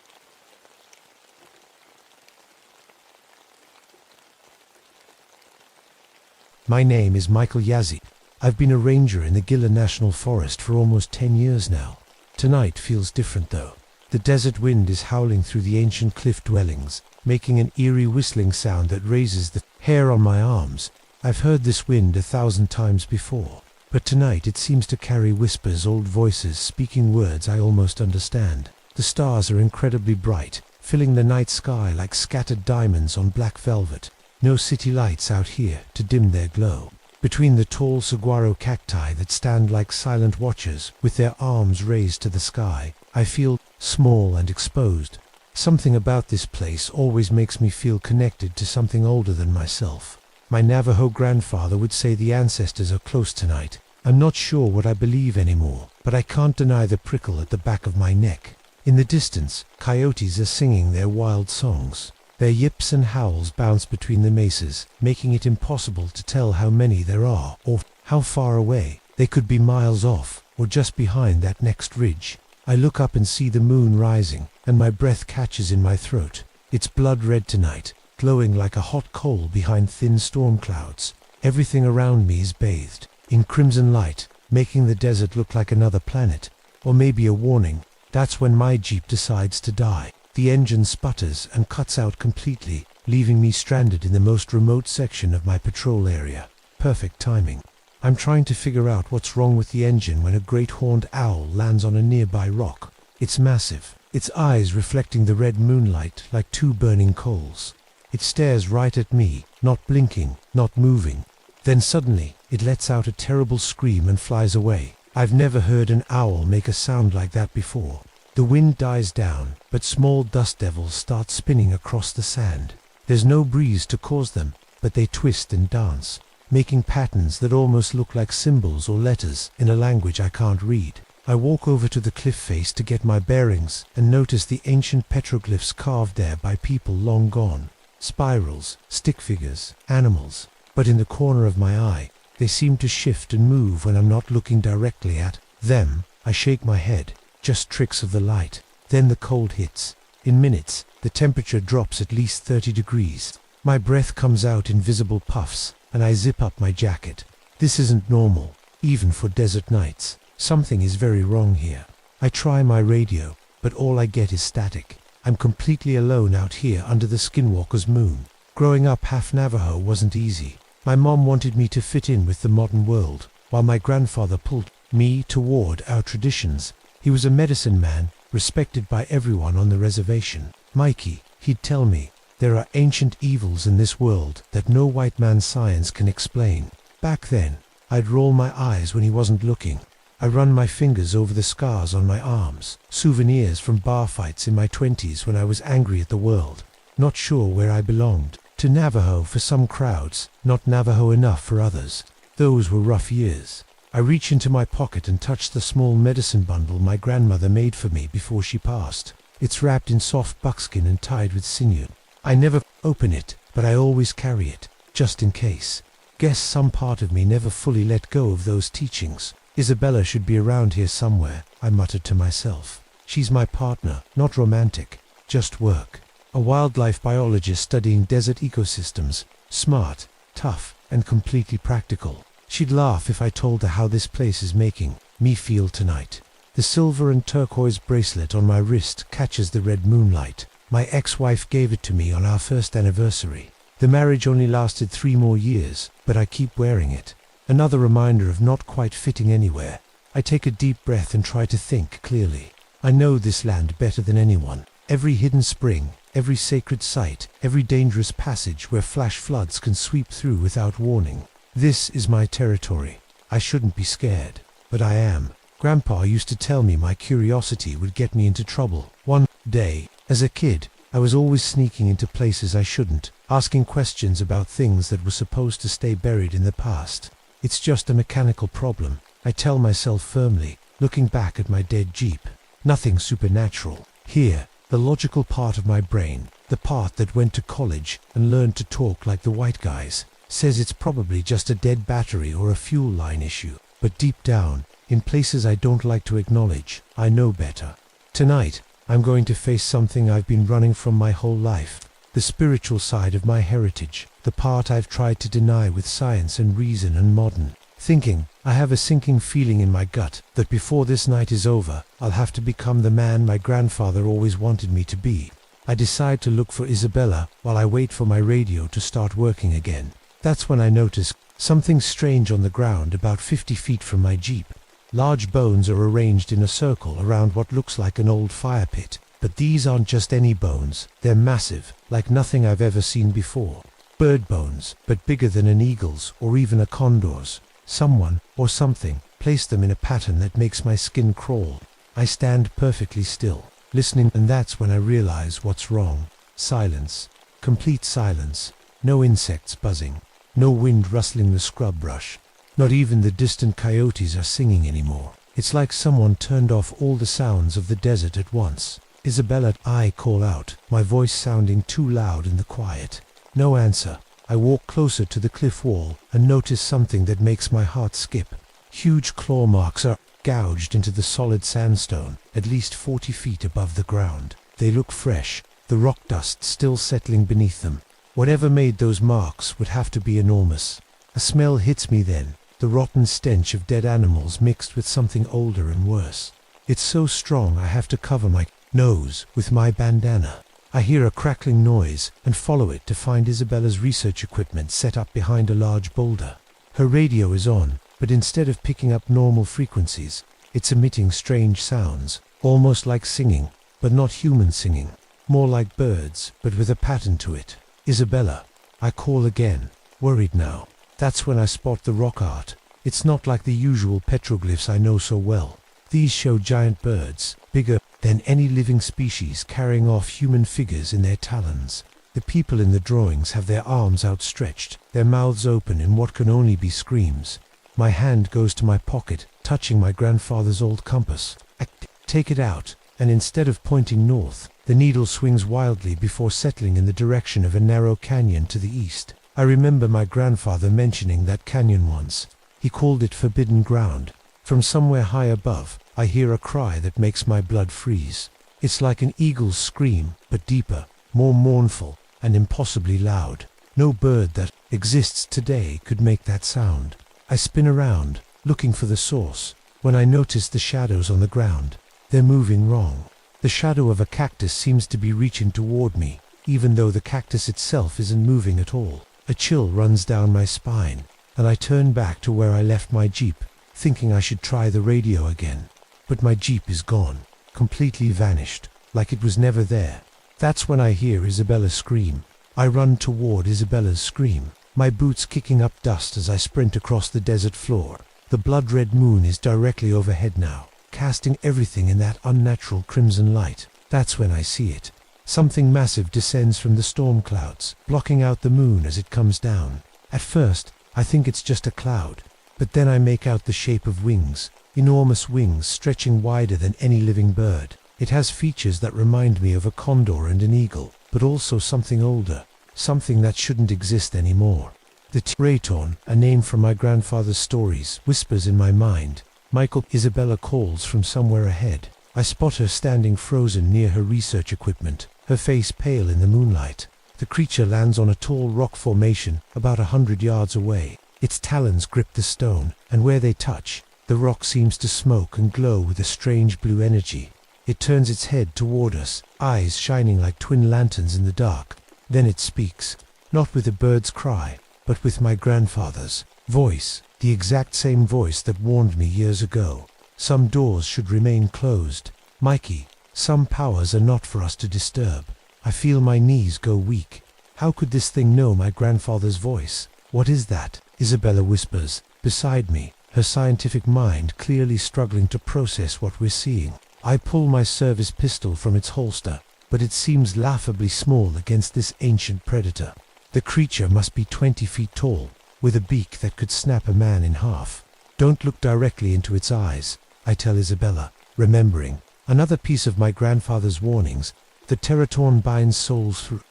My name is Michael Yazzie. I've been a ranger in the Gila National Forest for almost 10 years now. Tonight feels different though. The desert wind is howling through the ancient cliff dwellings, making an eerie whistling sound that raises the hair on my arms. I've heard this wind 1,000 times before, but tonight it seems to carry whispers, old voices speaking words I almost understand. The stars are incredibly bright, filling the night sky like scattered diamonds on black velvet. No city lights out here to dim their glow. Between the tall saguaro cacti that stand like silent watchers with their arms raised to the sky, I feel small and exposed. Something about this place always makes me feel connected to something older than myself. My Navajo grandfather would say the ancestors are close tonight. I'm not sure what I believe anymore, but I can't deny the prickle at the back of my neck. In the distance, coyotes are singing their wild songs. Their yips and howls bounce between the mesas, making it impossible to tell how many there are or how far away. They could be miles off or just behind that next ridge. I look up and see the moon rising, and my breath catches in my throat. It's blood red tonight, glowing like a hot coal behind thin storm clouds. Everything around me is bathed in crimson light, making the desert look like another planet, or maybe a warning. That's when my Jeep decides to die. The engine sputters and cuts out completely, leaving me stranded in the most remote section of my patrol area. Perfect timing. I'm trying to figure out what's wrong with the engine when a great horned owl lands on a nearby rock. It's massive, its eyes reflecting the red moonlight like two burning coals. It stares right at me, not blinking, not moving. Then suddenly, it lets out a terrible scream and flies away. I've never heard an owl make a sound like that before. The wind dies down, but small dust devils start spinning across the sand. There's no breeze to cause them, but they twist and dance, making patterns that almost look like symbols or letters in a language I can't read. I walk over to the cliff face to get my bearings and notice the ancient petroglyphs carved there by people long gone. Spirals, stick figures, animals. But in the corner of my eye, they seem to shift and move when I'm not looking directly at them. I shake my head. Just tricks of the light. Then the cold hits. In minutes, the temperature drops at least 30 degrees. My breath comes out in visible puffs, and I zip up my jacket. This isn't normal, even for desert nights. Something is very wrong here. I try my radio, but all I get is static. I'm completely alone out here under the Skinwalker's moon. Growing up half Navajo wasn't easy. My mom wanted me to fit in with the modern world, while my grandfather pulled me toward our traditions. He was a medicine man, respected by everyone on the reservation. Mikey, he'd tell me, there are ancient evils in this world that no white man's science can explain. Back then, I'd roll my eyes when he wasn't looking. I run my fingers over the scars on my arms, souvenirs from bar fights in my 20s when I was angry at the world, not sure where I belonged. To Navajo for some crowds, not Navajo enough for others. Those were rough years. I reach into my pocket and touch the small medicine bundle my grandmother made for me before she passed. It's wrapped in soft buckskin and tied with sinew. I never open it, but I always carry it, just in case. Guess some part of me never fully let go of those teachings. Isabella should be around here somewhere, I muttered to myself. She's my partner, not romantic, just work. A wildlife biologist studying desert ecosystems, smart, tough, and completely practical. She'd laugh if I told her how this place is making me feel tonight. The silver and turquoise bracelet on my wrist catches the red moonlight. My ex-wife gave it to me on our first anniversary. The marriage only lasted 3 more years, but I keep wearing it. Another reminder of not quite fitting anywhere. I take a deep breath and try to think clearly. I know this land better than anyone. Every hidden spring, every sacred site, every dangerous passage where flash floods can sweep through without warning. This is my territory. I shouldn't be scared, but I am. Grandpa used to tell me my curiosity would get me into trouble. One day, as a kid, I was always sneaking into places I shouldn't, asking questions about things that were supposed to stay buried in the past. It's just a mechanical problem, I tell myself firmly, looking back at my dead Jeep. Nothing supernatural. Here, the logical part of my brain, the part that went to college and learned to talk like the white guys, says it's probably just a dead battery or a fuel line issue. But deep down, in places I don't like to acknowledge, I know better. Tonight, I'm going to face something I've been running from my whole life. The spiritual side of my heritage, the part I've tried to deny with science and reason and modern thinking. I have a sinking feeling in my gut that before this night is over, I'll have to become the man my grandfather always wanted me to be. I decide to look for Isabella while I wait for my radio to start working again. That's when I notice something strange on the ground about 50 feet from my Jeep. Large bones are arranged in a circle around what looks like an old fire pit. But these aren't just any bones, they're massive, like nothing I've ever seen before. Bird bones, but bigger than an eagle's or even a condor's. Someone, or something, placed them in a pattern that makes my skin crawl. I stand perfectly still, listening, and that's when I realize what's wrong. Silence. Complete silence. No insects buzzing. No wind rustling the scrub brush. Not even the distant coyotes are singing anymore. It's like someone turned off all the sounds of the desert at once. Isabella, I call out, my voice sounding too loud in the quiet. No answer. I walk closer to the cliff wall and notice something that makes my heart skip. Huge claw marks are gouged into the solid sandstone, at least 40 feet above the ground. They look fresh, the rock dust still settling beneath them. Whatever made those marks would have to be enormous. A smell hits me then, the rotten stench of dead animals mixed with something older and worse. It's so strong I have to cover my nose with my bandana. I hear a crackling noise and follow it to find Isabella's research equipment set up behind a large boulder. Her radio is on, but instead of picking up normal frequencies, it's emitting strange sounds, almost like singing, but not human singing. More like birds, but with a pattern to it. Isabella, I call again, worried now. That's when I spot the rock art. It's not like the usual petroglyphs I know so well. These show giant birds, bigger than any living species, carrying off human figures in their talons. The people in the drawings have their arms outstretched, their mouths open in what can only be screams. My hand goes to my pocket, touching my grandfather's old compass. I take it out, and instead of pointing north, the needle swings wildly before settling in the direction of a narrow canyon to the east. I remember my grandfather mentioning that canyon once. He called it forbidden ground. From somewhere high above, I hear a cry that makes my blood freeze. It's like an eagle's scream, but deeper, more mournful, and impossibly loud. No bird that exists today could make that sound. I spin around, looking for the source, when I notice the shadows on the ground. They're moving wrong. The shadow of a cactus seems to be reaching toward me, even though the cactus itself isn't moving at all. A chill runs down my spine, and I turn back to where I left my Jeep, thinking I should try the radio again. but my jeep is gone, completely vanished, like it was never there. That's when I hear Isabella scream. I run toward Isabella's scream, my boots kicking up dust as I sprint across the desert floor. The blood-red moon is directly overhead now, casting everything in that unnatural crimson light. That's when I see it. Something massive descends from the storm clouds, blocking out the moon as it comes down. At first, I think it's just a cloud, but then I make out the shape of wings, enormous wings stretching wider than any living bird. It has features that remind me of a condor and an eagle, but also something older, something that shouldn't exist anymore. The Teraton, a name from my grandfather's stories, whispers in my mind. Michael, Isabella calls from somewhere ahead. I spot her standing frozen near her research equipment, her face pale in the moonlight. The creature lands on a tall rock formation about 100 yards away. Its talons grip the stone, and where they touch, the rock seems to smoke and glow with a strange blue energy. It turns its head toward us, eyes shining like twin lanterns in the dark. Then it speaks, not with a bird's cry, but with my grandfather's voice, the exact same voice that warned me years ago. Some doors should remain closed. Mikey, some powers are not for us to disturb. I feel my knees go weak. How could this thing know my grandfather's voice? What is that? Isabella whispers, beside me, her scientific mind clearly struggling to process what we're seeing. I pull my service pistol from its holster, but it seems laughably small against this ancient predator. The creature must be 20 feet tall, with a beak that could snap a man in half. Don't look directly into its eyes, I tell Isabella, remembering another piece of my grandfather's warnings. The Teraton binds souls through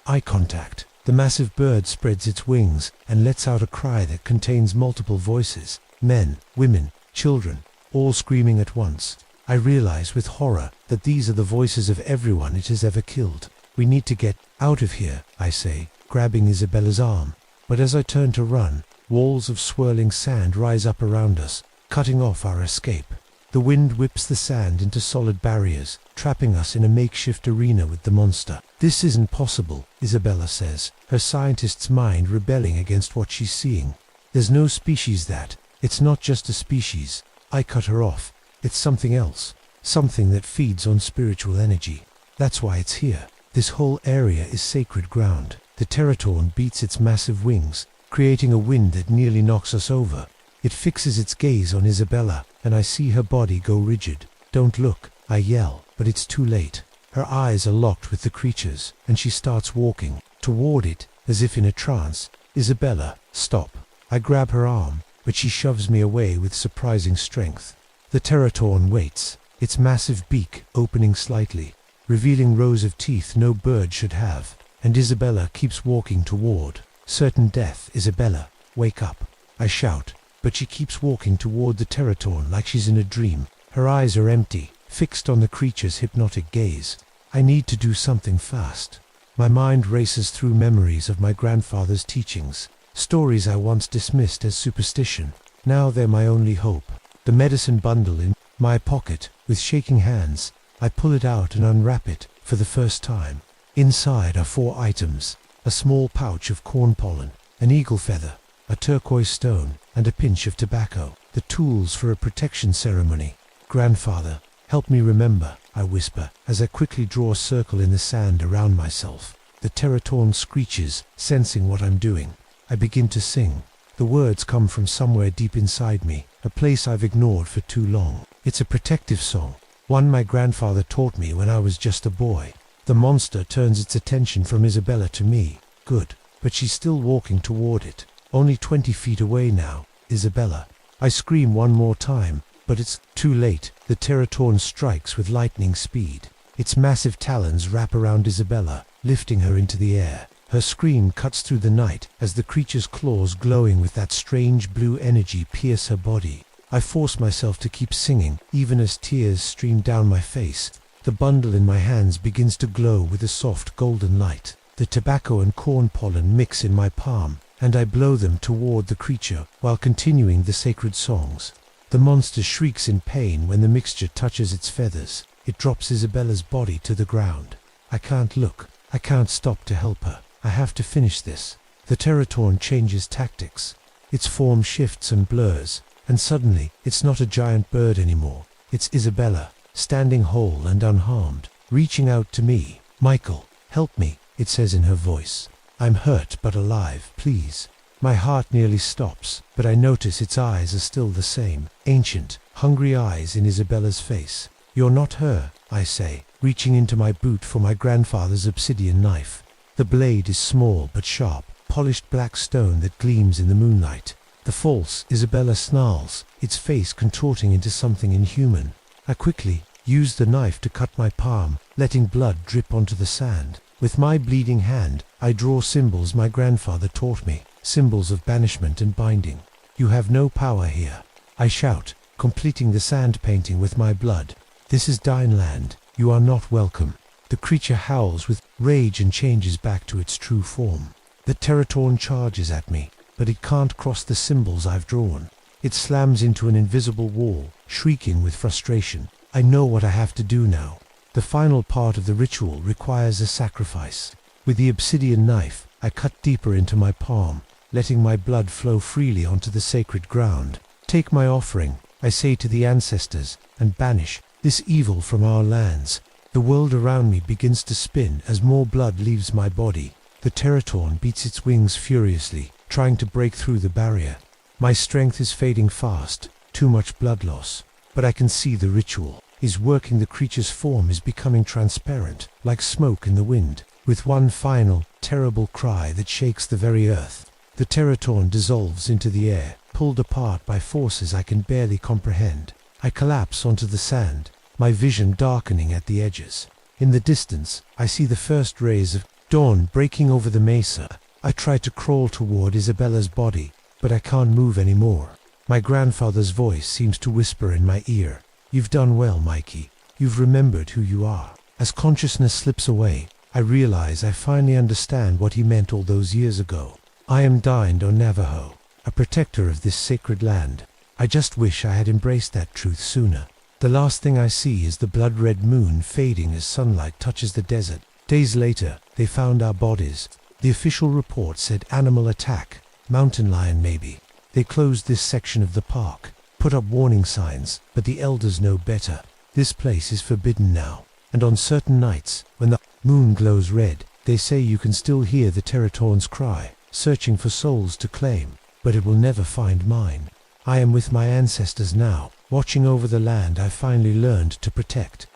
eye contact. The massive bird spreads its wings and lets out a cry that contains multiple voices, men, women, children, all screaming at once. I realize with horror that these are the voices of everyone it has ever killed. We need to get out of here, I say, grabbing Isabella's arm. But as I turn to run, walls of swirling sand rise up around us, cutting off our escape. The wind whips the sand into solid barriers, trapping us in a makeshift arena with the monster. This isn't possible, Isabella says, her scientist's mind rebelling against what she's seeing. There's no species that. It's not just a species. I cut her off. It's something else. Something that feeds on spiritual energy. That's why it's here. This whole area is sacred ground. The Teraton beats its massive wings, creating a wind that nearly knocks us over. It fixes its gaze on Isabella, and I see her body go rigid. Don't look, I yell, but it's too late. Her eyes are locked with the creature's, and she starts walking toward it, as if in a trance. Isabella, stop. I grab her arm, but she shoves me away with surprising strength. The Teraton waits, its massive beak opening slightly, revealing rows of teeth no bird should have, and Isabella keeps walking toward certain death. Isabella, wake up, I shout, but she keeps walking toward the Teraton like she's in a dream. Her eyes are empty, fixed on the creature's hypnotic gaze. I need to do something fast. My mind races through memories of my grandfather's teachings, stories I once dismissed as superstition. Now they're my only hope. The medicine bundle in my pocket, with shaking hands, I pull it out and unwrap it for the first time. Inside are 4 items: a small pouch of corn pollen, an eagle feather, a turquoise stone, and a pinch of tobacco, the tools for a protection ceremony. Grandfather, help me remember, I whisper, as I quickly draw a circle in the sand around myself. The Teraton screeches, sensing what I'm doing. I begin to sing. The words come from somewhere deep inside me, a place I've ignored for too long. It's a protective song, one my grandfather taught me when I was just a boy. The monster turns its attention from Isabella to me. Good, but she's still walking toward it. Only 20 feet away now. Isabella. I scream one more time, but it's too late. The Teraton strikes with lightning speed. Its massive talons wrap around Isabella, lifting her into the air. Her scream cuts through the night as the creature's claws, glowing with that strange blue energy, pierce her body. I force myself to keep singing, even as tears stream down my face. The bundle in my hands begins to glow with a soft golden light. The tobacco and corn pollen mix in my palm, and I blow them toward the creature while continuing the sacred songs. The monster shrieks in pain when the mixture touches its feathers. It drops Isabella's body to the ground. I can't look. I can't stop to help her. I have to finish this. The Teraton changes tactics. Its form shifts and blurs, and suddenly it's not a giant bird anymore. It's Isabella, standing whole and unharmed, reaching out to me. "Michael, help me," it says in her voice. "I'm hurt but alive, please." My heart nearly stops, but I notice its eyes are still the same, ancient, hungry eyes in Isabella's face. "You're not her," I say, reaching into my boot for my grandfather's obsidian knife. The blade is small but sharp, polished black stone that gleams in the moonlight. The false Isabella snarls, its face contorting into something inhuman. I quickly use the knife to cut my palm, letting blood drip onto the sand. With my bleeding hand, I draw symbols my grandfather taught me, symbols of banishment and binding. "You have no power here," I shout, completing the sand painting with my blood. "This is Dineland. You are not welcome." The creature howls with rage and changes back to its true form. The Teratorn charges at me, but it can't cross the symbols I've drawn. It slams into an invisible wall, shrieking with frustration. I know what I have to do now. The final part of the ritual requires a sacrifice. With the obsidian knife, I cut deeper into my palm, letting my blood flow freely onto the sacred ground. "Take my offering," I say to the ancestors, "and banish this evil from our lands." The world around me begins to spin as more blood leaves my body. The Teratorn beats its wings furiously, trying to break through the barrier. My strength is fading fast, too much blood loss. But I can see the ritual is working. The creature's form is becoming transparent, like smoke in the wind, with one final, terrible cry that shakes the very earth. The Teratorn dissolves into the air, pulled apart by forces I can barely comprehend. I collapse onto the sand, my vision darkening at the edges. In the distance, I see the first rays of dawn breaking over the mesa. I try to crawl toward Isabella's body, but I can't move anymore. My grandfather's voice seems to whisper in my ear. "You've done well, Mikey. You've remembered who you are." As consciousness slips away, I realize I finally understand what he meant all those years ago. I am Dine on Navajo, a protector of this sacred land. I just wish I had embraced that truth sooner. The last thing I see is the blood-red moon fading as sunlight touches the desert. Days later, they found our bodies. The official report said animal attack, mountain lion maybe. They closed this section of the park, put up warning signs, but the elders know better. This place is forbidden now, and on certain nights, when the moon glows red, they say you can still hear the Teratorn's cry, searching for souls to claim, but it will never find mine. I am with my ancestors now, watching over the land I finally learned to protect.